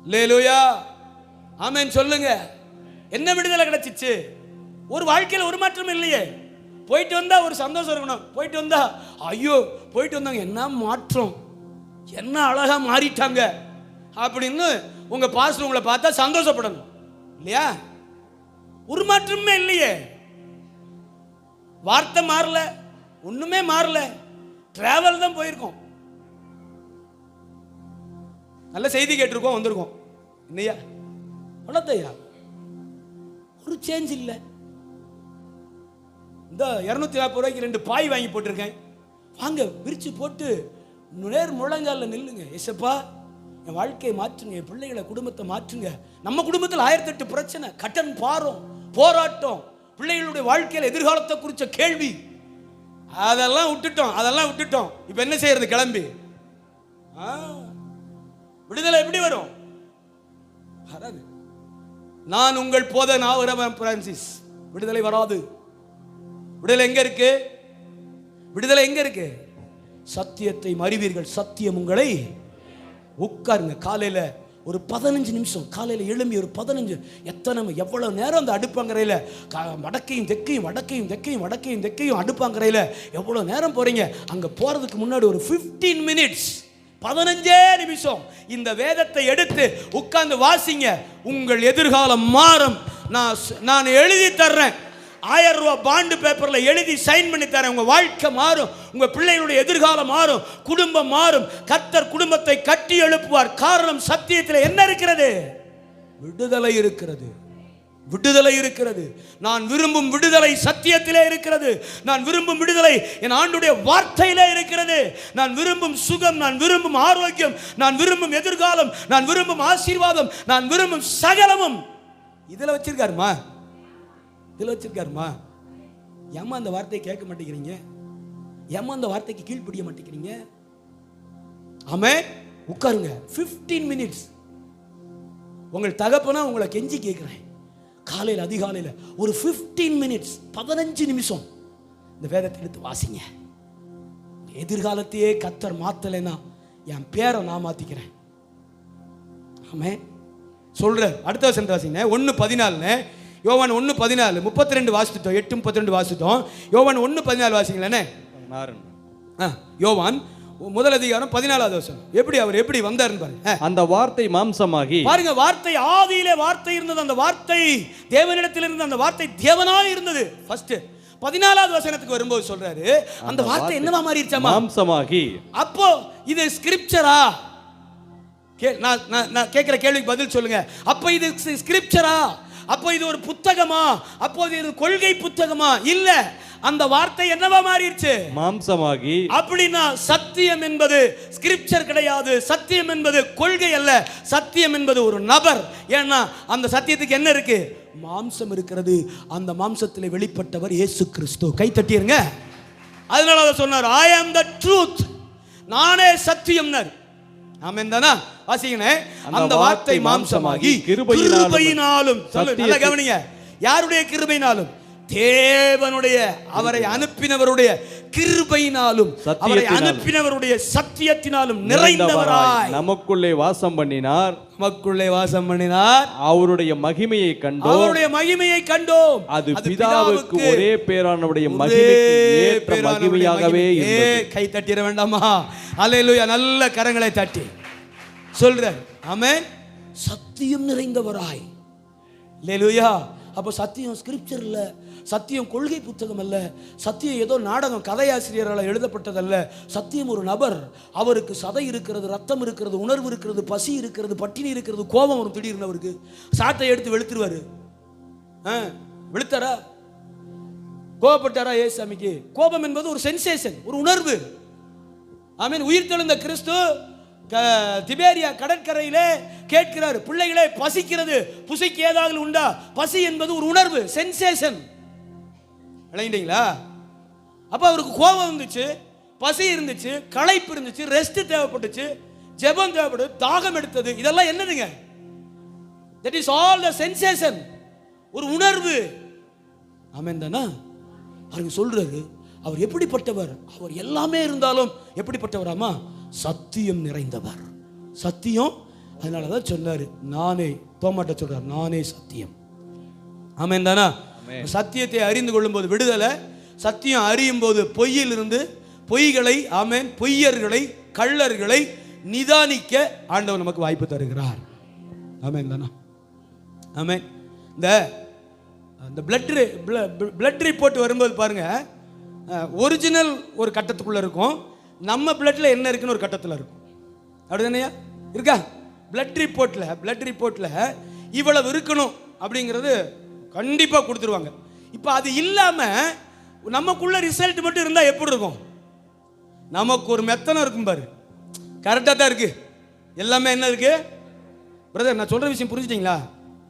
அல்லேலூயா. ஆமென் சொல்லுங்க. என்ன விடுதலை கிடைச்சிச்சு? ஒரு வாழ்க்கையில் ஒரு மாற்றம் இல்லையே. போயிட்டு வந்தா ஒரு சந்தோஷம் இருக்கணும். போயிட்டு வந்தா ஐயோ போயிட்டு வந்தாங்க, என்ன மாற்றம், என்ன அழகா மாறிட்டாங்க அப்படின்னு உங்க பாஸ்டர் உங்களை பார்த்தா சந்தோஷப்படணும் இல்லையா? ஒரு மாற்றமே இல்லையே. வார்த்தை மாறல, ஒண்ணுமே மாறல. டிராவல் தான் போயிருக்கோம், நல்ல செய்தி கேட்டிருக்கோம், வந்திருக்கோம். இல்லையா? அவ்வளோத்தையா, ஒரு சேஞ்ச் இல்லை. இந்த 240 ரூபாய்க்கு 2 பாய் வாங்கி போட்டிருக்கேன். வாங்க விரிச்சு போட்டு நேர் முழங்கால நில்லுங்க. ஏசப்பா என் வாழ்க்கையை மாற்றுங்க, என் பிள்ளைகளை குடும்பத்தை மாற்றுங்க. நம்ம குடும்பத்தில் 1008 பிரச்சனை, கடன் பாரம், போராட்டம், பிள்ளைகளுடைய வாழ்க்கையில் எதிர்காலத்தை குறித்த கேள்வி, அதெல்லாம் விட்டுட்டோம். இப்ப என்ன செய்யறது? கிளம்பி விடுதலை எப்படி வரும்? வராது. நான் உங்கள் போதகர் பிரான்சிஸ். விடுதலை வராது. விடுதலை எங்க இருக்கு? விடுதலை எங்க இருக்கு? சத்தியத்தை அறிவீர்கள், சத்தியம் உங்களை. உட்காருங்க. காலையில ஒரு 15 நிமிஷம், காலையில எழும்பி ஒரு 15, எவ்வளவு நேரம் அந்த அடுப்பாங்கரையில வடக்கையும் தெக்கையும் அடுப்பாங்கரையில எவ்வளவு நேரம் போறீங்க? அங்க போறதுக்கு முன்னாடி ஒரு 15 மினிட்ஸ், 15 நிமிஷம் இந்த வேதத்தை எடுத்து உட்கார்ந்து வாசிங்க. உங்கள் எதிர்காலம் மாறும். நான் எழுதி தர்றேன். 1000 ரூபாய் பாண்டு பேப்பர்ல எழுதி சைன் பண்ணி தரேன். உங்க வாழ்க்கை மாறும், உங்க பிள்ளைகளுடைய எதிர்காலம் மாறும், குடும்பம் மாறும். கர்த்தர் குடும்பத்தை கட்டி எழுப்புவார். காரணம், சத்தியத்தில் என்ன இருக்கிறது? விடுதலை இருக்கிறது. விடுதலை இருக்கிறது. நான் விரும்பும் விடுதலை சத்தியத்திலே இருக்கிறது. நான் விரும்பும் விடுதலை என் ஆண்டுடைய வார்த்தையிலே இருக்கிறது. நான் விரும்பும் சுகம், நான் விரும்பும் ஆரோக்கியம், நான் விரும்பும் எதிர்காலம், நான் விரும்பும் ஆசீர்வாதம், நான் விரும்பும் சகலமும் இதுல வச்சிருக்காருமா. ஏமா அந்த வார்த்தையை கேட்க மாட்டேங்கிறீங்க? ஏமா அந்த வார்த்தைக்கு கீழ்ப்படிய மாட்டேங்கிறீங்க? ஆமென். உட்காருங்க 15 மினிட்ஸ். உங்கள் தகப்பனா உங்களை கெஞ்சி கேட்கிறேன், காலையில் அதிகாலையில் ஒரு 15 மினிட்ஸ் 15 நிமிஷம் இந்த வேதத்தை எடுத்து வாசிங்க. எதிர்காலத்தையே கர்த்தர் மாத்தலைன்னா என் பேரை நான் மாத்திக்கிறேன். ஆமென் சொல்றார். அடுத்த வசனம் வாசிங்க. 1:14 யோவான் 1:14 32 வாசிட்டோம். 8:32 வாசிட்டோம். யோவான் 1:14 வாசிங்களேனே. யோவான் முதல் அதிகாரம் 14வது வசனம். அவர் எப்படி வந்தாருன்னு பாருங்க. அந்த வார்த்தை மாம்சமாகி, பாருங்க, வார்த்தை ஆதியிலே வார்த்தை இருந்தது, அந்த வார்த்தை தேவனிடத்தில் இருந்தது, அந்த வார்த்தை தேவனாய் இருந்தது. ஃபர்ஸ்ட் 14வது வசனத்துக்கு வரும்போது சொல்றாரு அந்த வார்த்தை என்னவா மாறிடுச்சாமா? மாம்சமாகி. அப்போ இது ஸ்கிரிப்சரா? நான் கேட்கிற கேள்விக்கு பதில் சொல்லுங்க. அப்போ இது ஸ்கிரிப்சரா? அப்போ இது ஒரு புத்தகமா? அப்போ இது கொள்கை புத்தகமா? இல்ல, அந்த வார்த்தை என்னவா மாறிடுச்சு? மாம்சமாகி. அப்படின்னா சத்தியம் என்பது ஸ்கிரிப்சர் கிடையாது. சத்தியம் என்பது கொள்கை அல்ல. சத்தியம் என்பது ஒரு நபர். ஏன்னா அந்த சத்தியத்துக்கு என்ன இருக்கு? மாம்சம் இருக்கிறது. அந்த மாம்சத்தில் வெளிப்பட்டவர் இயேசு கிறிஸ்து. கை தட்டிருங்க. அதனால அவர் சொன்னார், I am the truth. நானே சத்தியம். ஆமென் தானா? வாசிங்க. அந்த வார்த்தை மாம்சமாகி கிருபையினாலும். நல்லா கவனிங்க. யாருடைய கிருபையினாலும்? தேவனுடைய, அவரை அனுப்பினவருடைய கிருபையினாலும், அவரை அனுப்பினவருடைய சத்தியத்தினாலும் நிறைந்தவராய் நமக்குள்ளே வாசம் பண்ணினார். நமக்குள்ளே வாசம் பண்ணினார். அவருடைய மகிமையை கண்டோம். அவருடைய மகிமையை கண்டோம். அது பிதாவுக்கு ஒரே பேரானவருடைய மகிமைக்கு ஏற்ற மகிமையாகவே இருந்தது. கை தட்டிர வேண்டாமா? அல்லேலூயா. நல்ல கரங்களை தட்டி சொல்றார். ஆமென். சத்தியம் நிறைந்தவராய். அல்லேலூயா. அப்போ சத்தியம் ஸ்கிரிப்சர் இல்ல, சத்தியம் கொள்கை புத்தகம் அல்ல, சத்தியம் ஏதோ நாடகம் கதையாசிரியரால் எழுதப்பட்டதல்ல. சத்தியம் ஒரு நபர். அவருக்கு சதை இருக்கிறது, ரத்தம் இருக்கிறது, உணர்வு இருக்கிறது, பசி இருக்கிறது, பட்டினி இருக்கிறது, கோபம் வரும் திடீர்னு. அவருக்கு சாட்டை எடுத்து வெளுத்துருவாரு. வெளுத்தாரா? கோபப்பட்டாரா? ஏசாமிக்கு கோபம் என்பது ஒரு சென்சேஷன், ஒரு உணர்வு. ஆமென். உயிர்த்தெழுந்த கிறிஸ்து திபேரியா கடற்கரையிலே கேட்கிறார், பிள்ளைகளே பசிக்கிறது, புசிக்கு ஏதாவது உண்டா? பசி என்பது ஒரு உணர்வு, சென்சேஷன். விளங்கிட்டீங்களா? அப்ப அவருக்கு கோபம் இருந்துச்சு, பசி இருந்துச்சு, களைப்பு இருந்துச்சு, ரெஸ்ட் தேவைப்பட்டுச்சு, ஜெபம் தேவைப்பட்டு, தாகம் எடுத்தது. இதெல்லாம் என்னதுங்க? That is all the sensation, ஒரு உணர்வு. ஆமென் தானா? அவருக்கு சொல்றாரு அவர் எப்படிப்பட்டவர்? அவர் எல்லாமே இருந்தாலும் எப்படிப்பட்டவராமா? சத்தியம் நிறைந்தவர். சத்தியம். அதனாலதான் சொன்னாரு, நானே, தோமாட்ட சொல்றார், நானே சத்தியம். ஆமென் தானா? சத்தியத்தை அறிந்து கொள்ளும் போது விடுதலை. சத்தியம் அறியும் போது பொய்யிலிருந்து பொய்களை, ஆமென், பொய்யர்களை, கள்ளர்களை நிதானிக்க ஆண்டவர் நமக்கு வாய்ப்பு தருகிறார். ஆமென் தானா? ஆமென். இந்த பிளட் ரிப்போர்ட் வரும்போது பாருங்க, ஒரிஜினல் ஒரு கட்டத்துக்குள்ள இருக்கும், நம்ம பிளட்ல என்ன இருக்குன்னு ஒரு கட்டத்தில் இருக்கும். அப்படிதானையா இருக்கா? பிளட் ரிப்போர்ட்ல இவ்வளவு இருக்கணும் அப்படிங்கிறது கண்டிப்பா கொடுத்துருவாங்க. இப்போ அது இல்லாம நமக்குள்ள ரிசல்ட் மட்டும் இருந்தா எப்படி இருக்கும்? நமக்கு ஒரு மெத்தனம் இருக்கும் பாரு, கரெக்டாக தான் இருக்கு. எல்லாமே என்ன இருக்கு பிரதர்? நான் சொல்ற விஷயம் புரிஞ்சுட்டீங்களா?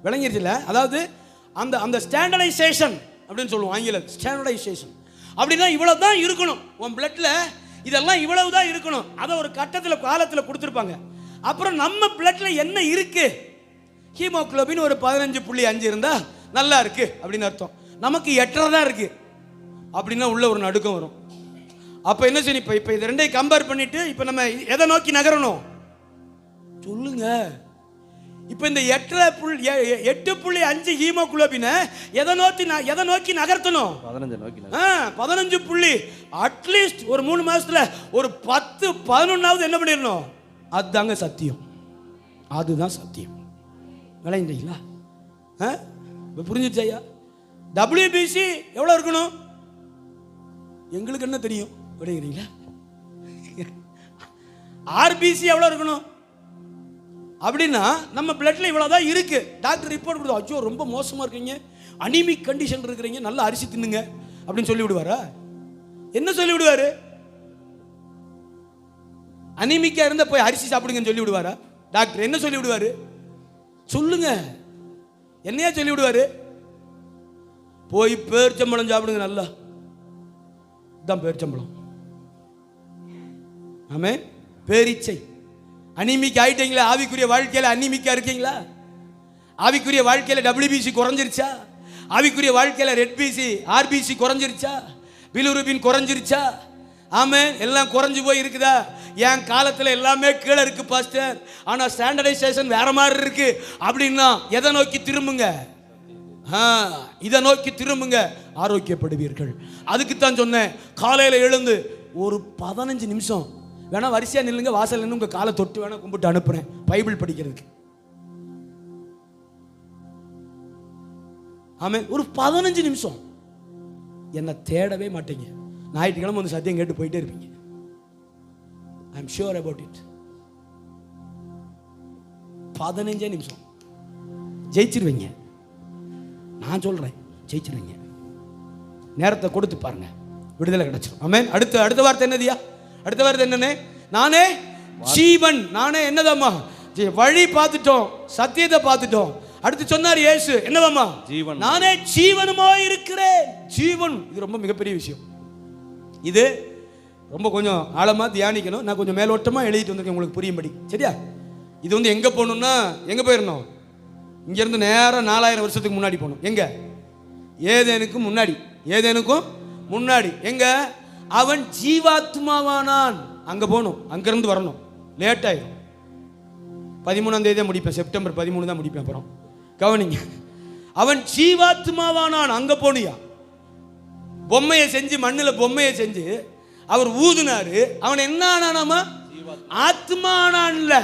விளங்கிருச்சுல? அதாவது அந்த அந்த ஸ்டாண்டர்டைசேஷன் அப்படின்னு சொல்லுவோம் ஆங்கிலம். ஸ்டாண்டர்டைசேஷன் அப்படின்னா இவ்வளவு தான் இருக்கணும் உன் பிளட்ல, இதெல்லாம் இவ்வளவு தான் இருக்கணும். அதை ஒரு கட்டத்தில் காலத்தில் கொடுத்துருப்பாங்க. அப்புறம் நம்ம பிளட்ல என்ன இருக்கு? ஹீமோகுளோபின் ஒரு 15.5 இருந்தா நல்லா இருக்கு அப்படின்னு அர்த்தம். நமக்கு 8 தான் இருக்கு அப்படின்னா உள்ள ஒரு நடுக்கம் வரும். அப்ப என்ன செய்யணும்? இப்ப இது ரெண்டையும் கம்பேர் பண்ணிட்டு இப்ப நம்ம எதை நோக்கி நகரணும் சொல்லுங்க. இப்ப இந்த 8.5 ஹீமோகுளோபின் எதை நோக்கி நகர்த்தணும்? 15 புள்ளி. அட்லீஸ்ட் ஒரு 3 மாசத்துல ஒரு 10-11 என்ன பண்ணிடணும்? அதுதாங்க சத்தியம். அதுதான் சத்தியம். விளையாண்டீங்களா? புரிஞ்சுச்சா? WBC எவ்வளவு இருக்கணும்? எங்களுக்கு என்ன தெரியும்? விளையாடுறீங்களா? RBC எவ்வளவு இருக்கணும் அப்படின்னா நம்ம பிளட்ல இவ்வளவுதான் இருக்கு. டாக்டர் ரிப்போர்ட் கொடுத்தா, அச்சோ ரொம்ப மோசமா இருக்கீங்க, அனிமிக் கண்டிஷன் இருக்கிறீங்க, நல்ல அரிசி தின்னுங்க அப்படின்னு சொல்லி விடுவாரா? என்ன சொல்லி விடுவாரு? அனிமிக்கா இருந்தா போய் அரிசி சாப்பிடுங்கன்னு சொல்லி விடுவாரா டாக்டர்? என்ன சொல்லி விடுவாரு சொல்லுங்க? என்னையா சொல்லி விடுவாரு? போய் பேரிச்சம்பழம் சாப்பிடுங்க, நல்லா தான் பேரிச்சம்பழம். ஆமே, பேரிச்சை. அனிமிக் ஆயிட்டீங்களா? ஆவிக்குரிய வாழ்க்கையில அனிமிக்கா இருக்கீங்களா? ஆவிக்குரிய வாழ்க்கையில WBC குறைஞ்சிருச்சா? ஆவிக்குரிய வாழ்க்கையில ரெட் பிசி RBC குறைஞ்சிருச்சா? பிலிருபின் குறைஞ்சிருச்சா? ஆமென். எல்லாம் குறைஞ்சு போய் இருக்குதா? என் காலத்துல எல்லாமே கீழே இருக்கு பாஸ்டர், ஆனா ஸ்டாண்டர்டைசேஷன் வேற மாதிரி இருக்கு அப்படின்னா எதை நோக்கி திரும்புங்க? இதை நோக்கி திரும்புங்க, ஆரோக்கியப்படுவீர்கள். அதுக்கு தான் சொன்னேன், காலையில எழுந்து ஒரு 15 நிமிஷம் வேணா வரிசையா நில்லுங்க, வாசல் நின்று உங்க காலை தொட்டு வேணா கும்பிட்டு அனுப்புறேன் பைபிள் படிக்கிறதுக்கு. ஆமென். ஒரு 15 நிமிஷம். என்ன தேடவே மாட்டீங்க. ஞாயிற்றுக்கிழமை வந்து சத்தியம் கேட்டு போயிட்டே இருப்பீங்க. I am sure about it. 15 நிமிஷம் ஜெயிச்சிருவீங்க. நான் சொல்றேன், ஜெயிச்சிருவீங்க. நேரத்தை கொடுத்து பாருங்க, விடுதலை கிடைச்சிடும். ஆமென். அடுத்த வார்த்தை என்னதியா? அடுத்த வார்த்தை என்னன்னு? நானே ஜீவன். நானே என்னதாம்மா? வழி பார்த்துட்டோம், சத்தியத்தை பார்த்துட்டோம். அடுத்து சொன்னார் இயேசு என்னவாம்மா? ஜீவன். நானே ஜீவனுமாய் இருக்கிறேன். ஜீவன், இது ரொம்ப மிகப்பெரிய விஷயம். இது ரொம்ப கொஞ்சம் ஆழமா தியானிக்கணும். நான் கொஞ்சம் மேலோட்டமா எழுதிட்டு வந்திருக்கேன் உங்களுக்கு புரியும்படி, சரியா? இது வந்து எங்க போகணும்னா, எங்க போயிடணும்? இங்க இருந்து நேரம் 4000 வருஷத்துக்கு முன்னாடி போகணும். எங்க? ஏதேனுக்கும் முன்னாடி. ஏதேனுக்கும் முன்னாடி எங்க? அவன் ஜீவாத்மாவானான். அங்க போகணும், அங்கிருந்து வரணும். லேட் ஆயிடும். 13ஆம் தேதி தான் முடிப்பேன், செப்டம்பர் 13 தான் முடிப்பேன். அப்புறம் கவனிங்க, அவன் ஜீவாத்மாவானான். அங்க போனியா? பொம்மையை செஞ்சு, மண்ணில் பொம்மையை செஞ்சு அவர் ஊதுனாரு. அவன் என்ன ஆனானாமா? ஆத்மா ஆனான்ல,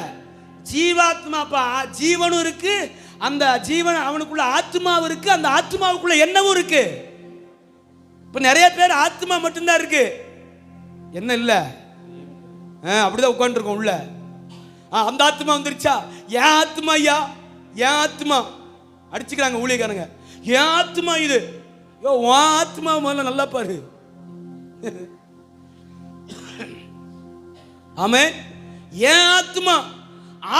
ஜீவாத்மாப்பா. ஜீவனும் இருக்கு, அந்த ஜீவன் அவனுக்குள்ள ஆத்மாவும் இருக்கு, அந்த ஆத்மாவுக்குள்ள என்னவும் இருக்கு. இப்ப நிறைய பேர் ஆத்மா மட்டும்தான் இருக்கு, என்ன இல்ல. அப்படிதான் உட்காந்துருக்கோம் உள்ள. அந்த ஆத்மா வந்துருச்சா? ஏன் ஆத்மா ஐயா, ஏன் ஆத்மா அடிச்சுக்கிறாங்க ஊழியக்காரங்க. ஏன் ஆத்மா இது? ஆத்மா முதல்ல நல்லா பாரு. ஆமே. ஏன் ஆத்மா?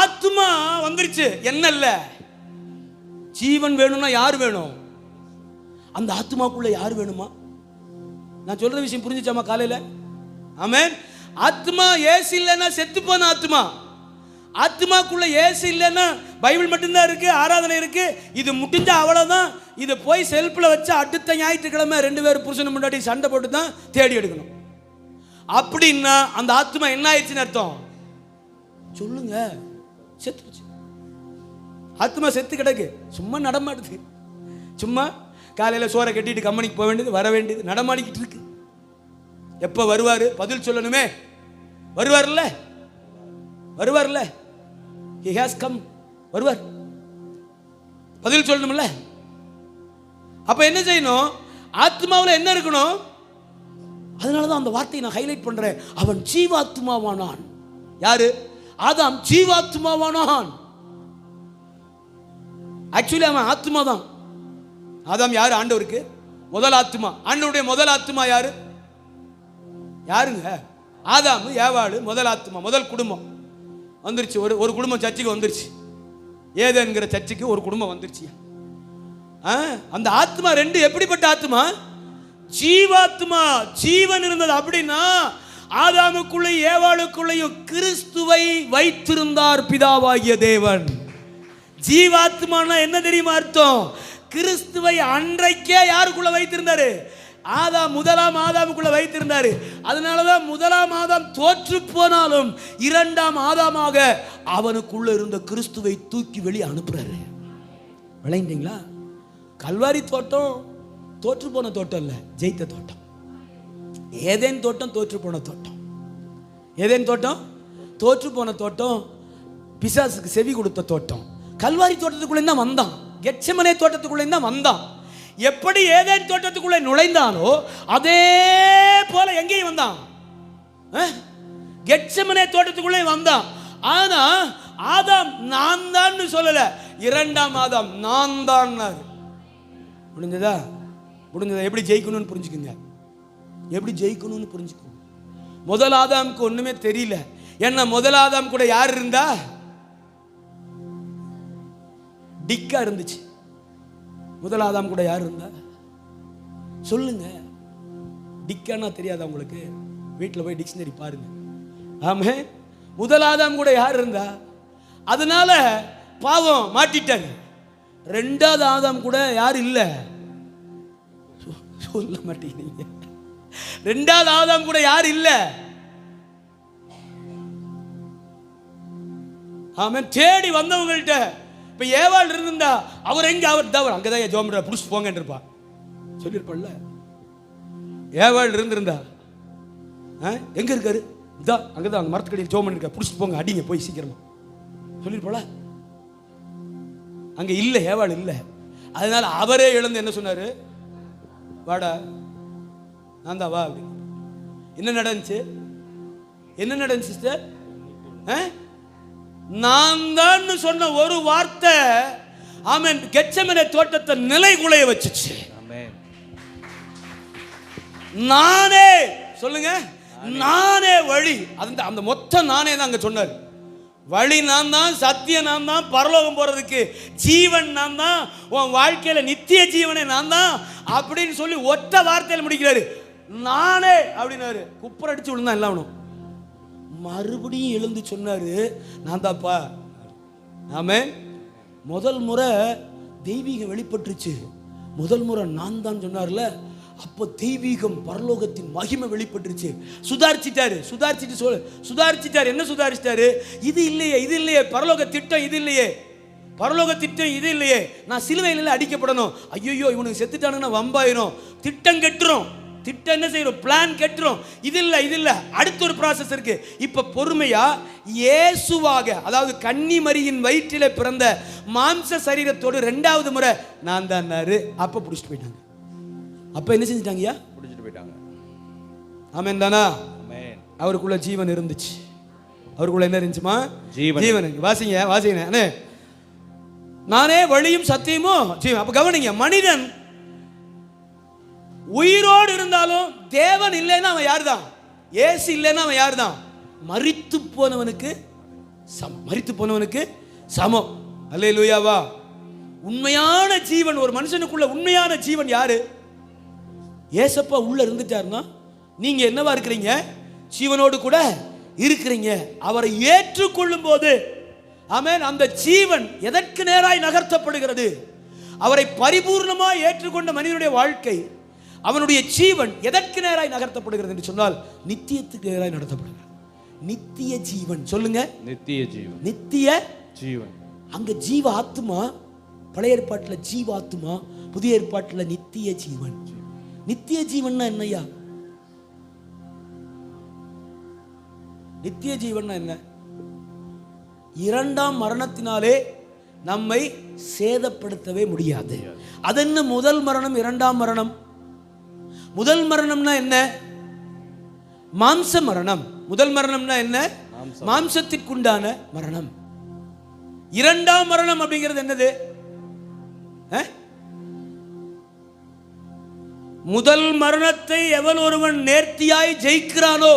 ஆத்மா வந்துருச்சு, என்ன இல்ல. ஜீவன் வேணும்னா யார் வேணும்? அந்த ஆத்மாக்குள்ள யார் வேணுமா? நான் சொல்ற விஷயம் புரிஞ்சுச்சாமா காலையில? ஆமென். ஆத்மா ஏசு இல்லைன்னா செத்து போன ஆத்மா. ஆத்மாக்குள்ள ஏசு இல்லைன்னா பைபிள் மட்டும்தான் இருக்கு, ஆராதனை இருக்கு, இது முடிஞ்சா அவ்வளவுதான். இதை போய் செல்ஃபில் வச்சு அடுத்த ஞாயிற்றுக்கிழமை 2 பேர் புருஷன் முன்னாடி சண்டை போட்டு தான் தேடி எடுக்கணும். அப்படின்னா அந்த ஆத்மா என்ன ஆயிடுச்சுன்னு அர்த்தம் சொல்லுங்க? செத்துச்சு. ஆத்மா செத்து கிடக்கு, சும்மா நடமாடுது. சும்மா காலையில் சோறை கட்டிட்டு கம்பெனிக்கு போக வேண்டியது, வர வேண்டியது, நடமாடிக்கிட்டு இருக்கு. எப்போ வருவார்? பதில் சொல்லணுமே. வருவார்ல, வருவார்ல. He has come. வருவார், பதில் சொல்லணும்ல. அப்ப என்ன செய்யணும்? ஆத்மாவில் என்ன இருக்கணும்? அதனாலதான் அந்த வார்த்தையை நான் ஹைலைட் பண்றேன். அவன் ஜீவாத்மாவானான். யாரு? ஆதாம் ஜீவாத்மாவானான். ஆக்சுவலி அவன் ஆத்மா தான். ஆதாம் யாரு? ஆண்டவருக்கு முதல் ஆத்மா. ஆண்டவருடைய முதல் ஆத்மா யாரு? யாருங்க? ஆதாம் ஏவாளு முதல் ஆத்மா, முதல் குடும்பம் வந்துருச்சு. ஒரு குடும்பம் சர்ச்சுக்கு வந்துருச்சு. ஏதேன்கிற சர்ச்சுக்கு ஒரு குடும்பம் வந்துருச்சு. அந்த ஆத்மா 2 எப்படிப்பட்ட ஆத்மா? ஜீவாத்மா. ஜீவன் இருந்தது. அப்படின்னா ஆதாமுக்குள்ளேயும் ஏவாளுக்குள்ளேயும் கிறிஸ்துவை வைத்திருந்தார் பிதாவாகிய தேவன். ஜீவாத்மானா என்ன தெரியுமா அர்த்தம்? கிறிஸ்துவை அன்றைக்கே யாருக்குள்ள வைத்திருந்தாரு? முதலாம் ஆதாமுக்குள்ள வைத்திருந்தாரு. அதனாலதான் முதலாம் ஆதாம் தோற்று போனாலும் 2ஆம் ஆதாமாக அவனுக்குள்ள இருந்த கிறிஸ்துவை தூக்கி வெளியே அனுப்புறாரு. விளையாண்டீங்களா? கல்வாரி தோட்டம் தோற்று போன தோட்டம் இல்ல, ஜெயித்த தோட்டம். ஏதேன் தோட்டம் தோற்று போன தோட்டம். ஏதேன் தோட்டம் தோற்று போன தோட்டம், பிசாசுக்கு செவி கொடுத்த தோட்டம். கல்வாரி தோட்டத்துக்குள்ள தான் வந்தான், கெத்செமனே தோட்டத்துக்குள்ள தான் வந்தான். எப்படி ஏதேன் தோட்டத்துக்குள்ளே நுழைந்தானோ அதே போல எங்கேயும் வந்தான், கெத்செமனே தோட்டத்துக்குள்ளே வந்தான். ஆனா ஆதாம் நான் தான் சொல்லல, 2ஆம் ஆதாம் நான் தான். முடிஞ்சதா? முடிஞ்சதா? எப்படி ஜெயிக்கணும்னு புரிஞ்சுக்குங்க, எப்படி ஜெயிக்கணும்னு புரிஞ்சுக்கணும். முதல் ஆதாமுக்கு ஒண்ணுமே தெரியல. ஏன்னா முதல் ஆதாம் கூட யார் இருந்தா? டிக்கா இருந்துச்சு. முதல் ஆதாம் கூட யார் இருந்தா சொல்லுங்க? டிக்கானா தெரியாதா உங்களுக்கு? வீட்டில் போய் டிக்ஷனரி பாருங்க. ஆமே, முதல் ஆதாம் கூட யார் இருந்தா? அதனால பாவம் மாட்டிட்டாங்க. ரெண்டாவது ஆதாம் கூட யார் இல்லை? சொல்ல மாட்டேங்கிறீங்க. ரெண்டாவது ஆதாம் கூட யார் இல்லை? ஆமென். தேடி வந்தவங்கள்ட்ட இப்ப ஏவாள் இருந்தா அவர் எங்க? அவர் தவறு அங்கதான் ஜோமரா புடிச்சு போங்கன்னு இருப்பா, சொல்லிருப்பல்ல. ஏவாள் இருந்திருந்தா எங்க இருக்காரு? இதா அங்கதான் அங்க மரத்துக்கடியில் ஜோமன் இருக்கா, புடிச்சு போங்க, அடிங்க போய் சீக்கிரமா, சொல்லிருப்பல. அங்க இல்ல, ஏவாள் இல்ல. அதனால அவரே எழுந்து என்ன சொன்னாரு? வாடா, நான் தான் வா அப்படி. என்ன நடந்துச்சு? என்ன நடந்துச்சு சிஸ்டர்? நான் தான் சொன்ன ஒரு வார்த்தை ஆமென் கெத்செமனே தோட்டத்தை நிலை குலைய வச்சுச்சு. நானே, சொல்லுங்க, நானே வழி. அந்த மொத்த நானே தான் அங்க சொன்னார். வழி நான் தான், சத்தியம் நான் தான், பரலோகம் போறதுக்கு ஜீவன் நான் தான், உன் வாழ்க்கையில நித்திய ஜீவனே நான் தான் அப்படின்னு சொல்லி ஒத்த வார்த்தையில் முடிக்கிறாரு. நானே அப்படின்னாரு. குப்பர் அடிச்சு விழுந்தான் எல்லாம். மறுபடியும் எழுந்து சொன்னாரு, நான் தான்ப்பா. ஆமென். முதல் முறை தெய்வீகம் வெளிப்பட்டுருச்சு. முதல் முறை நான் தான் சொன்னார்ல, அப்போ தெய்வீகம் பரலோகத்தின் மகிமை வெளிப்பட்டுருச்சு. சுதாரிச்சிட்டாரு. சுதாரிச்சிட்டாரு. என்ன சுதாரிச்சிட்டாரு? இது இல்லையே, இது இல்லையே, பரலோக திட்டம் இது இல்லையே, பரலோக திட்டம் இது இல்லையே, நான் சிலுவையில் அடிக்கப்படணும். ஐயோ இவனுக்கு செத்துட்டானுங்கன்னா வம்பாயிரும், திட்டம் கெட்டுரும். திட்டம் என்ன செய்யறோம்? பிளான் கெட்டுரும். இது இல்ல, அடுத்த ஒரு ப்ராசஸ் இருக்கு. இப்ப பொறுமையா இயேசுவாக, அதாவது கன்னி மரியின் வயிற்றிலே பிறந்த மாம்ச சரீரத்தோடு ரெண்டாவது முறை நான் தான். அப்ப புடிச்சிட்டு போயிட்டாங்க. அப்ப என்ன செஞ்சிட்டாங்கய்யா? புடிச்சிட்டு போயிட்டாங்க. ஆமென் தானா? அவருக்குள்ள ஜீவன் இருந்துச்சு. அவருக்குள்ள என்ன இருந்துச்சுமா? ஜீவன். வாசிங்க. நானே வழியும் சத்தியமும் ஜீவன். அப்ப கவனிங்க, மனிதன் உயிரோடு இருந்தாலும் தேவன் இல்லைன்னா அவன் யார் தான்? இயேசு இல்லைன்னா அவன் யார் தான்? மரித்து போனவனுக்கு சமம். அல்லேலூயாவா. உண்மையான ஜீவன், ஒரு மனுஷனுக்குள்ள உண்மையான ஜீவன் யாரு? ஏசப்பா உள்ள இருந்துட்டாருன்னா நீங்க என்னவா இருக்கிறீங்க? ஜீவனோடு கூட இருக்கிறீங்க. அவரை ஏற்றுக்கொள்ளும் போது ஆமென், அந்த ஜீவன் எதற்கு நேராய் நகர்த்தப்படுகிறது? அவரை பரிபூர்ணமாய் ஏற்றுக்கொண்ட மனிதனுடைய வாழ்க்கை, அவனுடைய ஜீவன் எதற்கு நேராய் நகர்த்தப்படுகிறது என்று சொன்னால் நித்தியத்துக்கு நேராய் நடத்தப்படுகிறது. நித்திய ஜீவன். சொல்லுங்க, நித்திய ஜீவன். அங்க ஜீவ ஆத்மா, பழைய ஏற்பாட்டில் ஜீவ ஆத்மா, புதிய ஏற்பாட்டில் நித்திய ஜீவன். நித்திய ஜீவன்னா என்னையா? நித்திய ஜீவன்னா என்ன? இரண்டாம் மரணத்தினாலே நம்மை சேதப்படுத்தவே முடியாது. அதென்ன முதல் மரணம், இரண்டாம் மரணம்? முதல் மரணம்னா என்ன? மாம்ச மரணம். முதல் மரணம்னா என்ன? மாம்சத்திற்குண்டான மரணம். இரண்டாம் மரணம் அப்படிங்கிறது என்னது? முதல் மரணத்தை எவன் ஒருவன் நேர்த்தியாய் ஜெயிக்கிறானோ,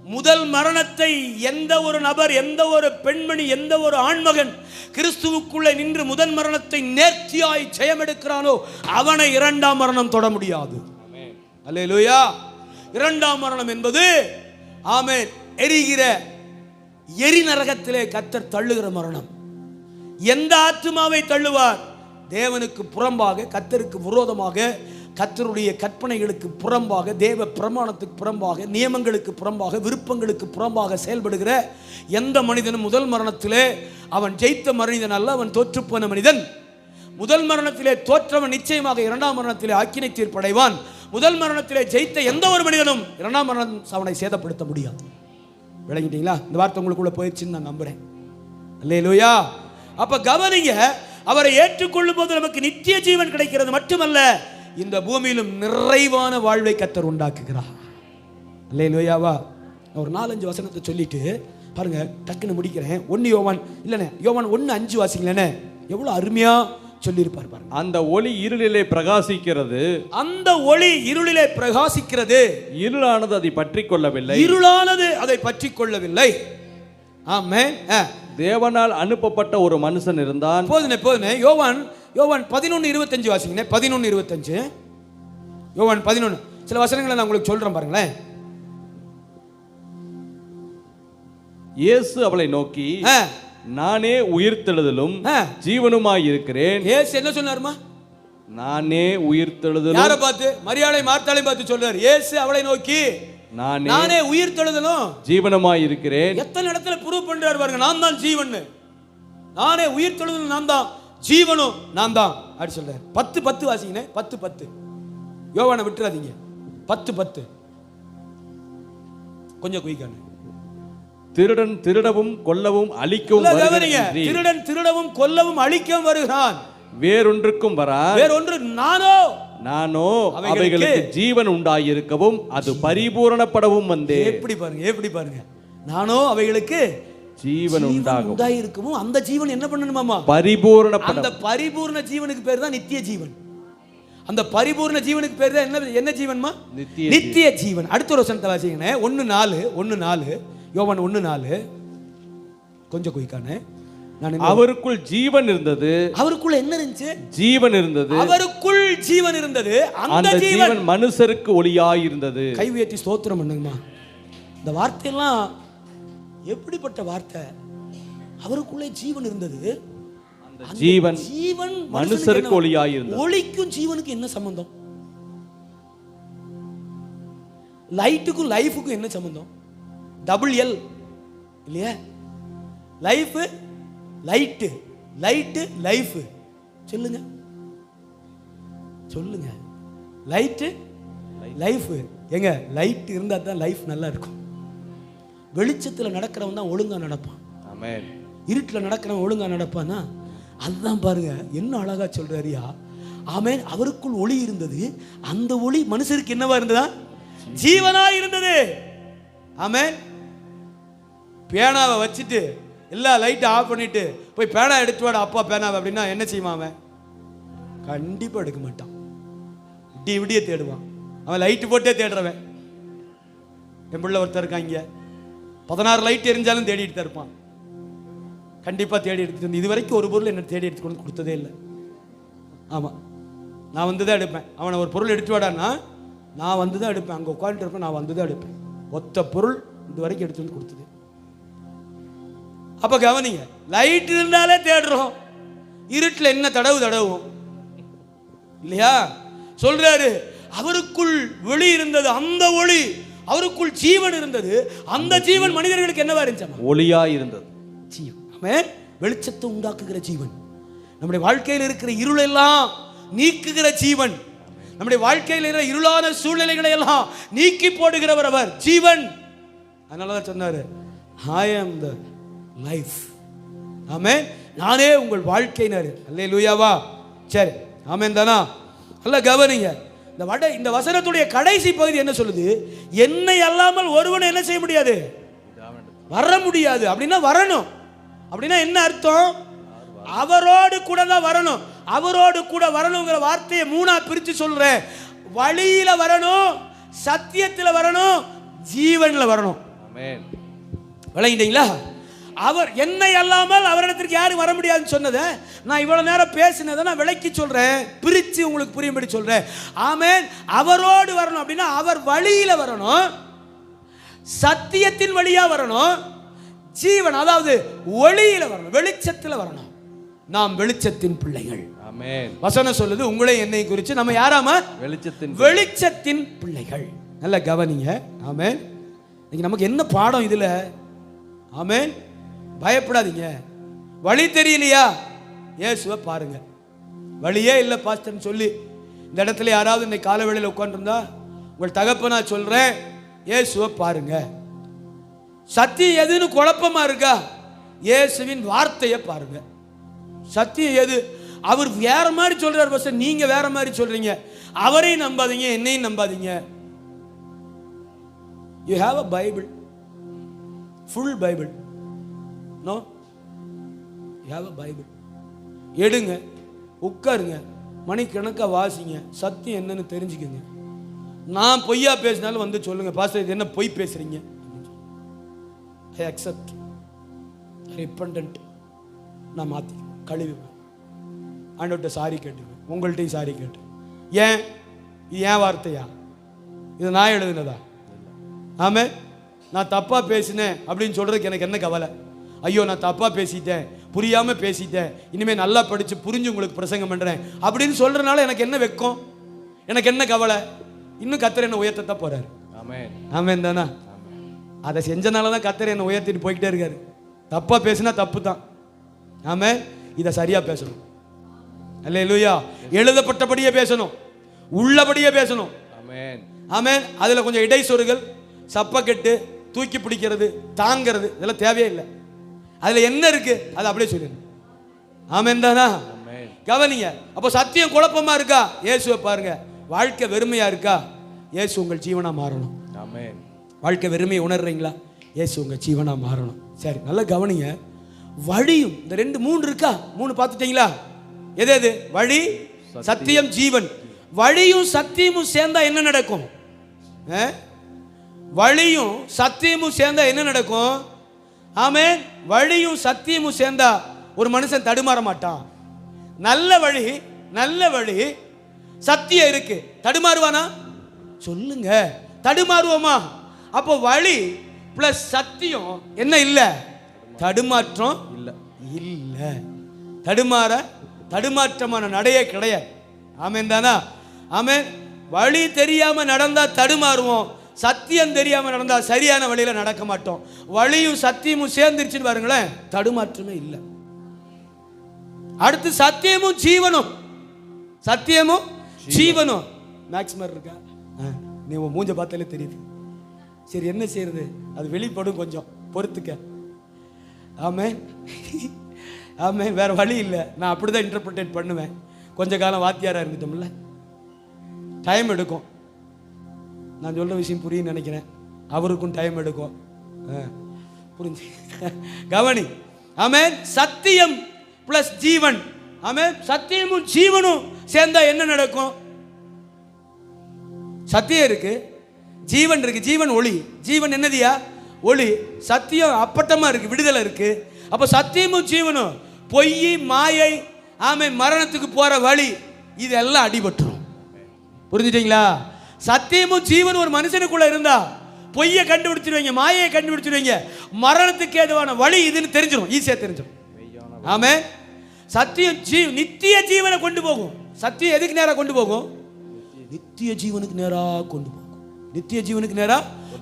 முதல் மரணத்தை எந்த ஒரு நபர், எந்த ஒரு பெண்மணி, எந்த ஒரு ஆண்மகன் கிறிஸ்துவுக்குள்ளே நின்று முதல் மரணத்தை நேர்த்தியாய் ஜெயம் எடுக்கிறானோ அவனை இரண்டாம் மரணம் தொட முடியாது. அல்லேலூயா. இரண்டாம் மரணம் என்பது ஆமென் எரிகிற எரி நரகத்திலே கர்த்தர் தள்ளுகிற மரணம். எந்த ஆத்துமாவை தள்ளுவார்? தேவனுக்கு புறம்பாக, கர்த்தருக்கு விரோதமாக, கர்த்தருடைய கற்பனைகளுக்கு புறம்பாக, தேவ பிரமாணத்துக்கு புறம்பாக, நியமங்களுக்கு புறம்பாக, விருப்பங்களுக்கு புறம்பாக செயல்படுகிற எந்த மனிதனும் முதல் மரணத்திலே அவன் ஜெயித்த மனிதன் அல்ல, அவன் தோற்றுப்போன மனிதன். முதல் மரணத்திலே தோற்றவன் நிச்சயமாக இரண்டாம் மரணத்திலே ஆக்கினை தீர்ப்படைவான். முதல் மரணத்திலே ஜெயித்த எந்த ஒரு மனிதனும் இரண்டாம் மரணம் அவனை சேதப்படுத்த முடியாது. விளங்கிட்டீங்களா? இந்த வார்த்தை உங்களுக்குள்ள போயிடுச்சுன்னு நான் நம்புறேன். அல்லேலூயா. அப்ப கவனிங்க, அவரை ஏற்றுக்கொள்ளும் போது நமக்கு நித்திய ஜீவன் கிடைக்கிறது மட்டுமல்ல, இந்த பூமியிலும் நிறைவான வாழ்வை கர்த்தர் உண்டாக்குகிறார். அல்லேலூயாவா. ஒரு 4-5 வசனத்தை சொல்லிட்டு பாருங்க, டக்குன்னு முடிக்கிறேன். யோவான் 1:5 வாசிங்களேனே, எவ்வளவு அருமையா சொல்லியிருப்பார் பாருங்க. அந்த ஒளி இருளிலே பிரகாசிக்கிறது, அந்த ஒளி இருளிலே பிரகாசிக்கிறது, இருளானது அதை பற்றிக் கொள்ளவில்லை, இருளானது அதை பற்றிக் கொள்ளவில்லை. ஆமென். தேவனால் அனுப்பப்பட்ட ஒரு மனுஷன் இருந்தான். போதுனே. யோவான் 11:25 வாசிங்க. 11:25. யோவான் 11. சில வசனங்களை நான் உங்களுக்கு சொல்றேன் பாருங்களேன். இயேசு அவளை நோக்கி, நானே உயிர்த்தெழுதலும் ஜீவனுமாய் இருக்கிறேன். இயேசு என்ன சொன்னாருமா? நானே உயிர்த்தெழுதலும். யாரை பார்த்து? மரியாதை மார்த்தாளை பார்த்து சொல்றாரு. இயேசு அவளை நோக்கி நானே உயிர்த்தெழுதலும் ஜீவனுமாய் இருக்கிறேன். எத்தனை இடத்துல ப்ரூவ் பண்றாரு பாருங்க, நான் தான் ஜீவன், நானே உயிர்த்தெழுதலும் நான் தான், ஜீவனும் நான் தான் அப்படி சொல்றாரு. 10:10 வாசிங்க. 10:10 யோவானை விட்டுறாதீங்க. 10:10 கொஞ்சம் குயிக்கான. திருடன் திருடவும் கொல்லவும் அழிக்கவும் வருகிறான். திருடன் திருடவும் கொல்லவும் அழிக்கவும் வருகிறான், வேறொன்றுக்கும் வரான். வேறொன்று நானோ அவைகளுக்கு ஜீவன் உண்டாயிருக்கவும் அது பரிபூரணப்படவும் வந்தேன். எப்படி பாருங்க, எப்படி பாருங்க, நானோ அவைகளுக்கு ஜீவன் உண்டாயிருக்கவும். அந்த ஜீவன் என்ன பண்ணணுமாமா? பரிபூரணப்பட. அந்த பரிபூர்ண ஜீவனுக்கு பேர் தான் நித்திய ஜீவன். அந்த பரிபூர்ண ஜீவனுக்கு பேர் தான் என்ன ஜீவன்மா? நித்திய ஜீவன். அடுத்த ஒரு வசனத்தை வாசிங்க. 1:4 யோவான் 1:4 கொஞ்சம் குயிக்கான. அவருக்குள் ஜீவன் இருந்தது. அவருக்குள்ள என்ன இருந்துச்சு? ஜீவன் இருந்தது. அவருக்குள் ஜீவன் இருந்தது. அந்த ஜீவன் மனுஷருக்கு ஒளியாய் இருந்தது. கை உயர்த்தி ஸ்தோத்திரம் பண்ணுங்கம்மா. இந்த வார்த்தையெல்லாம் எப்படிப்பட்ட வார்த்தை? அவருக்குள்ளே ஜீவன் இருந்தது, அந்த ஜீவன் மனுஷருக்கு ஒளியாய் இருந்தது. ஒளிக்கும் ஜீவனுக்கு என்ன சம்பந்தம்? லைட்டுக்கும் லைஃபுக்கும் என்ன சம்பந்தம்? டபுள் எல் இல்லையா? Life light, light life. சொல்லுங்க சொல்லுங்க. Light life. எங்க லைட் இருந்தா தான் லைஃப் நல்லா இருக்கும். வெளிச்சத்தில் நடக்கிறவன் தான் ஒழுங்கா நடப்பான். ஆமென். இருட்டில் நடக்கிறவன் ஒழுங்கா நடப்பானா? அதுதான் பாருங்க என்ன அழகா சொல்றாரியா. ஆமென். அவருக்குள் ஒளி இருந்தது, அந்த ஒளி மனுஷருக்கு என்னவா இருந்ததா? ஜீவனா இருந்தது. ஆமென். பேனாவை வச்சுட்டு எல்லா லைட்டை ஆஃப் பண்ணிட்டு போய் பேனா எடுத்து வாட அப்பா பேனாவை அப்படின்னா என்ன செய்வான்? அவன் கண்டிப்பா எடுக்க மாட்டான். விடிய தேடுவான். அவன் லைட்டு போட்டே தேடுறவன். என் பிள்ளை ஒருத்தர் இருக்காங்க, 16 லைட் எரிஞ்சாலும் தேடிட்டு தான் இருப்பான். கண்டிப்பா தேடி எடுத்துட்டு வந்து இது வரைக்கும் ஒரு பொருள் என்ன தேடி எடுத்து கொண்டு கொடுத்ததே இல்லை. ஆமா, நான் வந்து தான் எடுப்பேன். அவனை ஒரு பொருள் எடுத்து வாடான்னா நான் வந்து தான் எடுப்பேன். அங்கே உட்காந்துட்டு இருப்பேன், நான் வந்து தான் எடுப்பேன். ஒத்த பொருள் இது வரைக்கும் எடுத்து வந்து கொடுத்தது. அப்ப கவனிங்க, லைட் இருந்தாலே தேடுறோம், இருட்டில் என்ன தடவுவோம் இல்லையா? சொல்றாரு அவருக்குள் ஒளி இருந்தது, அந்த ஒளி அவருக்குள் ஜீவன் இருந்தது, அந்த ஜீவன் மனிதர்களுக்கு என்னவா இருந்துச்சு? ஒளியா இருந்தது. ஜீவன். ஆமென். வெளிச்சத்தை உண்டாக்குகிற ஜீவன், நம்முடைய வாழ்க்கையில் இருக்கிற இருளெல்லாம் நீக்குகிற ஜீவன், நம்முடைய வாழ்க்கையில் இருக்கிற இருளான சூழ்நிலைகளை எல்லாம் நீக்கி போடுகிறவர் அவர் ஜீவன். அதனாலதான் சொன்னாரு I am the life. ஆமென். நானே உங்கள் வாழ்க்கையினர். அல்லேலூயாவா. சரி, ஆமென் தானா? நல்ல கவனிங்க. இந்த வசனத்துடைய கடைசி பகுதி என்ன சொல்லுது? என்னை அல்லாமல் ஒருவனை என்ன செய்ய முடியாது? வர முடியாது. அப்படின்னா வரணும். அப்படின்னா என்ன அர்த்தம்? அவரோடு கூட தான் வரணும். அவரோடு கூட வரணுங்கிற வார்த்தையை 3ஆ பிரிச்சு சொல்றேன். வழியில வரணும், சத்தியத்தில் வரணும், ஜீவன்ல வரணும். ஆமென். விளங்கிட்டீங்களா? அவர் என்னை அல்லாமல் அவரிடத்திற்கு யாரும் வர முடியாதுன்னு சொன்னதை நான் இவ்வளவு நேரம் பேசினதை நான் விளக்கி சொல்றேன், பிரிச்சு உங்களுக்கு புரியும்படி சொல்றேன். ஆமென். அவரோடு வரணும் அப்படின்னா அவர் வழியில வரணும், சத்தியத்தின் வழியா வரணும், ஜீவன் அதாவது ஒளியில வரணும், வெளிச்சத்தில் வரணும். நாம் வெளிச்சத்தின் பிள்ளைகள். ஆமென். வசனம் சொல்லுது உங்களை என்னை குறித்து நம்ம யாராம? வெளிச்சத்தின் பிள்ளைகள். நல்ல கவனிங்க. ஆமென். இன்னைக்கு நமக்கு என்ன பாடம் இதுல? ஆமென். பயப்படாதீங்க. வழி தெரியலையா? இயேசுவை பாருங்க. வழியே இல்லை பாஸ்டர்னு சொல்லி இந்த இடத்துல யாராவது இன்னைக்கு கால வேளையில் உட்காந்துருந்தா உங்கள் தகப்பனா சொல்றேன், இயேசுவை பாருங்க. சத்தியம் எதுன்னு குழப்பமா இருக்கா? இயேசுவின் வார்த்தையை பாருங்க. சத்தியம் எது? அவர் வேற மாதிரி சொல்றார் பாஸ்டர், நீங்க வேற மாதிரி சொல்றீங்க. அவரையும் நம்பாதீங்க, என்னையும் நம்பாதீங்க. You have a Bible, full Bible. No, you have a Bible. எடுங்க, உட்காருங்க, மணிக்கணக்காக வாசிங்க, சத்தியம் என்னன்னு தெரிஞ்சுக்கங்க. நான் பொய்யா பேசினாலும் வந்து சொல்லுங்க, பாஸ்டர் இது என்ன பொய் பேசுறீங்க? I accept, repentant. நான் மாற்றி கழுவிப்பேன், ஆண்டவர்கிட்ட சாரி கேட்டுக்குவேன், உங்கள்கிட்டையும் சாரி கேட்டு. ஏன்? இது ஏன் வார்த்தையா? இது நான் எழுதுனதா? ஆமே. நான் தப்பா பேசினேன் அப்படின்னு சொல்றதுக்கு எனக்கு என்ன கவலை? ஐயோ நான் தப்பாக பேசிட்டேன், புரியாமல் பேசிட்டேன், இனிமேல் நல்லா படித்து புரிஞ்சு உங்களுக்கு பிரசங்கம் பண்ணுறேன் அப்படின்னு சொல்கிறனால எனக்கு என்ன வெக்கம், எனக்கு என்ன கவலை? இன்னும் கர்த்தர் என்ன உயர்த்தத்தான் போகிறார். ஆமென். ஆமென் தானா? அதை செஞ்சனால தான் கர்த்தர் என்ன உயர்த்திட்டு போய்கிட்டே இருக்காரு. தப்பாக பேசினா தப்பு தான். ஆமென். இதை சரியாக பேசணும். அல்லேலூயா. எழுதப்பட்டபடியே பேசணும், உள்ளபடியே பேசணும். ஆமென். ஆமென். அதில் கொஞ்சம் இடைச்சொருகள், சப்பக்கெட்டு, தூக்கி பிடிக்கிறது, தாங்கிறது இதெல்லாம் தேவையே இல்லை. அதில் என்ன இருக்கு அதை அப்படியே சொல்லிடணும். ஆமென் தானா? கவனிங்க. அப்போ சத்தியம் குழப்பமா இருக்கா? இயேசுவை பாருங்க. வாழ்க்கை வெறுமையா இருக்கா? இயேசு உங்கள் ஜீவனா மாறணும். ஆமென். வாழ்க்கை வெறுமையை உணர்றீங்களா? இயேசு உங்கள் ஜீவனா மாறணும். சரி, நல்லா கவனிங்க. வழியும் இந்த 2 3 இருக்கா? 3 பார்த்துட்டீங்களா? எது எது? வழி, சத்தியம், ஜீவன். வழியும் சத்தியமும் சேர்ந்தா என்ன நடக்கும்? வழியும் சத்தியமும் சேர்ந்தா என்ன நடக்கும்? ஆமென். வழியும் சத்தியமும் சேர்ந்தா ஒரு மனுஷன் தடுமாற மாட்டான். நல்ல வழி, நல்ல வழி, சத்தியம் இருக்கு, தடுமாறுவானா? சொல்லுங்க, தடுமாறுவோமா? அப்போ வழி பிளஸ் சத்தியம் என்ன இல்ல? தடுமாற்றம் இல்ல. இல்ல தடுமாற்றமான நடையே கிடையாது. ஆமென் தானா? ஆமென். வழி தெரியாம நடந்தா தடுமாறுவோம், சத்தியம் தெரியாம நடந்தா சரியான வழியில நடக்க மாட்டோம். வழியும் சத்தியமும் சேர்ந்துருச்சுன்னு பாருங்களேன், தடுமாற்றமே இல்லை. அடுத்து சத்தியமும் ஜீவனும். சத்தியமும் ஜீவனும். மேக்ஸிமம் இருக்கா? நீ உன் மூஞ்ச பார்த்தாலே தெரியுது. சரி, என்ன செய்யறது? அது வெளிப்படும், கொஞ்சம் பொறுத்துக்க. ஆமென். ஆமென். வேற வழி இல்லை. நான் அப்படிதான் இன்டர்பிரேட் பண்ணுவேன். கொஞ்ச காலம் வாத்தியாரா இருந்துட்டோம்ல, டைம் எடுக்கும். நான் சொல்ற விஷயம் புரியுன்னு நினைக்கிறேன். அவருக்கும் டைம் எடுக்கும். புரிஞ்சு கவனி. ஆமென். சத்தியம் பிளஸ் ஜீவன். ஆமென். சத்தியமும் ஜீவனும் சேர்ந்தா என்ன நடக்கும்? சத்தியம் இருக்கு, ஜீவன் இருக்கு. ஜீவன் ஒளி. ஜீவன் என்னதியா? ஒளி. சத்தியம் அப்பட்டமா இருக்கு, விடுதலை இருக்கு. அப்ப சத்தியமும் ஜீவனும், பொய், மாயை, ஆமென், மரணத்துக்கு போற வழி, இதெல்லாம் அடிபட்டுரும். புரிஞ்சுட்டீங்களா? சத்தியமும் ஜீவனும் ஒரு மனுஷனுக்குள்ள இருந்தா பொய்யை கண்டுபிடிச்சிருவீங்க, மாயையை கண்டுபிடிச்சிருவீங்க, மரணத்துக்கு ஏதுவான வழி இதுன்னு தெரிஞ்சிடும், ஈஸியா தெரிஞ்சிடும். ஆமென். சத்தியம் நித்திய ஜீவனை கொண்டு போகும். சத்தியம் எதுக்கு நேரா கொண்டு போகும்? நித்திய ஜீவனுக்கு நேரா கொண்டு போகும். நித்திய ஜீவனுக்கு நேரா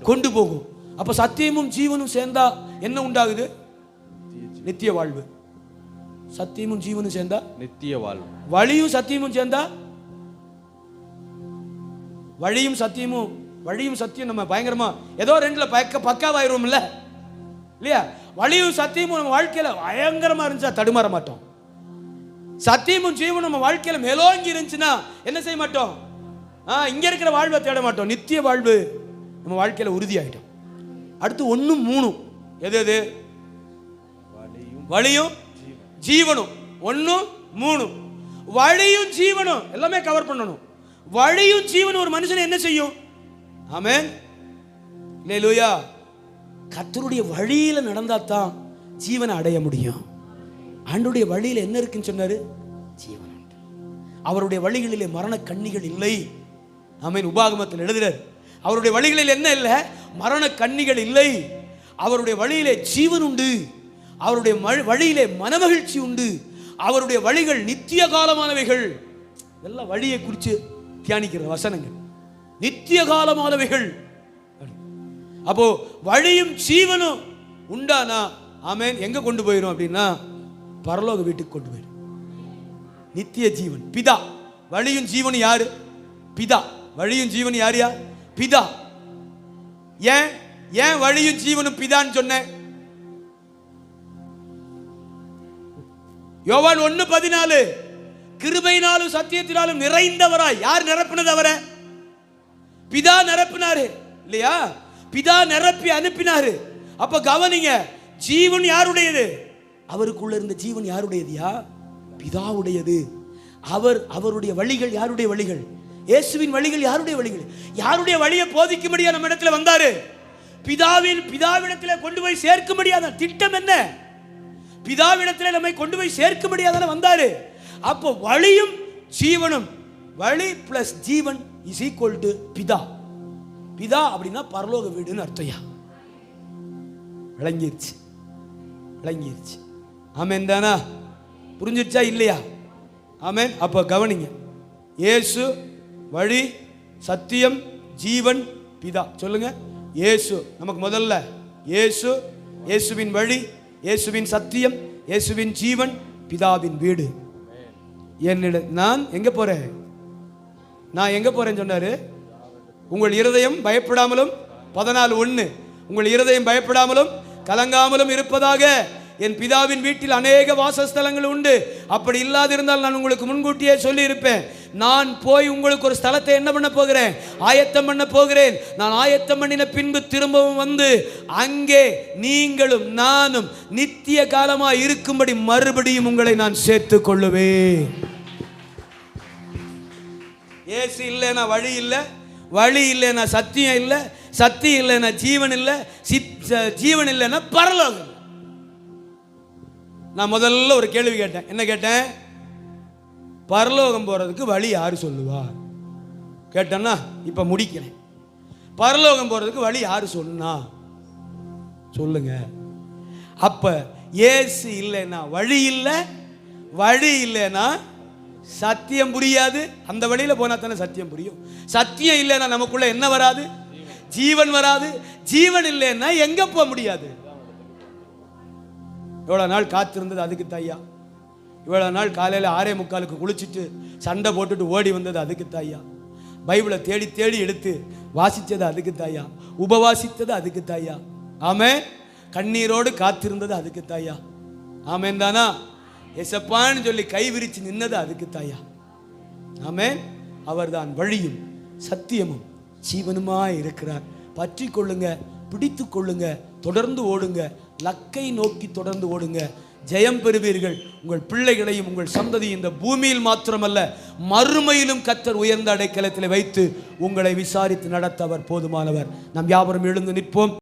கொண்டு போகும். அப்ப சத்தியமும் ஜீவனும் சேர்ந்தா என்ன உண்டாகுது? நித்திய வாழ்வு. சத்தியமும் ஜீவனும் சேர்ந்தா நித்திய வாழ்வு. வழியும் சத்தியமும் சேர்ந்தா, வழியும் சத்தியம் நம்ம பயங்கரமா ஏதோ 2ல பக்காவாயிருவோம் இல்லையா? வழியும் சத்தியமும் நம்ம வாழ்க்கையில பயங்கரமா இருந்துச்சா தடுமாற மாட்டோம். சத்தியமும் ஜீவனும் நம்ம வாழ்க்கையில மேலோங்கி இருந்துச்சுன்னா என்ன செய்ய மாட்டோம்? இங்க இருக்கிற வாழ்வை தேட மாட்டோம். நித்திய வாழ்வு நம்ம வாழ்க்கையில உறுதியாயிட்டோம். அடுத்து 1 3. எது எது? வழியும் ஜீவனும். 1 3. வழியும் ஜீவனும் எல்லாமே கவர் பண்ணணும். வழியும் ஜீவனும் ஒரு மனுஷனை என்ன செய்யும்? ஆமென். அல்லேலூயா. கர்த்தருடைய வழியில நடந்தா தான் ஜீவனை அடைய முடியும். ஆண்டவருடைய வழியில என்ன இருக்குன்னு சொன்னாரு? ஜீவன். அவருடைய வழிகளிலே மரண கண்ணிகள் இல்லை. ஆமென். உபாகமத்தில் எழுதுறார், அவருடைய வழிகளில் என்ன இல்லை? மரண கண்ணிகள் இல்லை. அவருடைய வழியிலே ஜீவன் உண்டு. அவருடைய வழியிலே மனமகிழ்ச்சி உண்டு. அவருடைய வழிகள் நித்திய காலமானவைகள். இதெல்லாம் வழியை குறித்து தியானிக்கிற வசனங்கள். நித்திய காலமானவைகள். அப்போ வழியும் ஜீவனும் உண்டானா ஆமென், எங்க கொண்டு போயிடும் அப்படின்னா பரலோக வீட்டுக்கு கொண்டு போயிடும். நித்திய ஜீவன். பிதா. வழியும் ஜீவனும் யாரு? பிதா. வழியும் ஜீவனும் யாரியா? பிதா. ஏன் வழியும் ஜீவனும் பிதான்னு சொன்னேன்? யோவான் 1:14 கிருபையினாலும் சத்தியத்தினாலும் நிறைந்தவராய். யார் நிரப்பினது அவரை? பிதா நிரப்பினாரு இல்லையா? பிதா நிரப்பி அனுப்பினாரு. அப்ப கவனிங்க, ஜீவன் யாருடையது? அவருக்குள்ள இருந்த ஜீவன் யாருடையதுயா? பிதாவுடையது. அவருடைய வழிகள் யாருடைய வழிகள்? இயேசுவின் வழிகள் யாருடைய வழிகள்? யாருடைய வழியை போதிக்கும்படியா நம்ம இடத்துல வந்தாரு? பிதாவிடத்தில் கொண்டு போய் சேர்க்கும்படியான திட்டம் என்ன? பிதாவிடத்தில் நம்மை கொண்டு போய் சேர்க்கும்படியாக வந்தாரு. அப்போ வழியும் ஜீவனும், வழி plus Jeevan is equal to பிதா. பிதா அப்படின்னா பரலோக வீடுன்னு அர்த்தம்யா. விளங்கிருச்சு? விளங்கிருச்சு. ஆமென் தானா? புரிஞ்சிருச்சா இல்லையா? ஆமென். அப்போ கவனிங்க, இயேசு வழி, சத்தியம், ஜீவன், பிதா. சொல்லுங்க, இயேசு நமக்கு முதல்ல இயேசு, இயேசுவின் வழி, இயேசுவின் சத்தியம், இயேசுவின் ஜீவன், பிதாவின் வீடு. என்னிட நான் எங்க போறேன்? நான் எங்க போறேன்னு சொன்னாரு? உங்கள் இருதயம் பயப்படாமலும் 14:1 உங்கள் இருதயம் பயப்படாமலும் கலங்காமலும் இருப்பதாக என் பிதாவின் வீட்டில் அநேக வாசஸ்தலங்கள் உண்டு. அப்படி இல்லாதிருந்தால் நான் உங்களுக்கு முன்கூட்டியே சொல்லி இருப்பேன். நான் போய் உங்களுக்கு ஒரு ஸ்தலத்தை என்ன பண்ண போகிறேன்? ஆயத்தம் பண்ண போகிறேன். நான் ஆயத்தம் பண்ணின பின்பு திரும்பவும் வந்து அங்கே நீங்களும் நானும் நித்திய காலமாய் இருக்கும்படி மறுபடியும் உங்களை நான் சேர்த்துக் கொள்ளுவேன். இயேசு இல்லைன்னா வழி இல்லை, வழி இல்லைன்னா சத்தியம் இல்லை, சத்தியம் இல்லைன்னா ஜீவன் இல்லை, ஜீவன் இல்லைன்னா பரலோகம். நான் முதல்ல ஒரு கேள்வி கேட்டேன். என்ன கேட்டேன்? பரலோகம் போறதுக்கு வழி யாரு சொல்லுவார் கேட்டேன்னா, இப்ப முடிக்கிறேன். பரலோகம் போறதுக்கு வழி யாரு சொன்னா சொல்லுங்க. அப்ப இயேசு இல்லைன்னா வழி இல்லை, வழி இல்லைன்னா சத்தியம் புரியாது. அந்த வழியில போனா தானே சத்தியம் புரியும். சத்தியம் இல்லைன்னா நமக்குள்ள என்ன வராது? ஜீவன் வராது. ஜீவன் இல்லைன்னா எங்க போக முடியாது? இவ்வளோ நாள் காத்திருந்தது அதுக்கு தாய்யா. இவ்வளோ நாள் காலையில் 6:45 குளிச்சுட்டு சண்டை போட்டுட்டு ஓடி வந்தது அதுக்கு தாய்யா. பைபிளை தேடி தேடி எடுத்து வாசித்தது அதுக்கு தாய்யா. உபவாசித்தது அதுக்கு தாய்யா. ஆமென். கண்ணீரோடு காத்திருந்தது அதுக்கு தாய்யா. ஆமென் தானா? எசப்பான்னு சொல்லி கை விரிச்சு நின்னது அதுக்கு தாய்யா. ஆமென். அவர்தான் வழியும் சத்தியமும் ஜீவனுமாய் இருக்கிறார். பற்றி கொள்ளுங்க, பிடித்து கொள்ளுங்க, தொடர்ந்து ஓடுங்க, லக்கை நோக்கி தொடர்ந்து ஓடுங்க, ஜெயம் பெறுவீர்கள். உங்கள் பிள்ளைகளையும் உங்கள் சந்ததி இந்த பூமியில் மாத்திரமல்ல மறுமையிலும் கர்த்தர் உயர்ந்த அடைக்கலத்தில் வைத்து உங்களை விசாரித்து நடத்த அவர் போதுமானவர். நாம் யாவரும் எழுந்து நிற்போம்.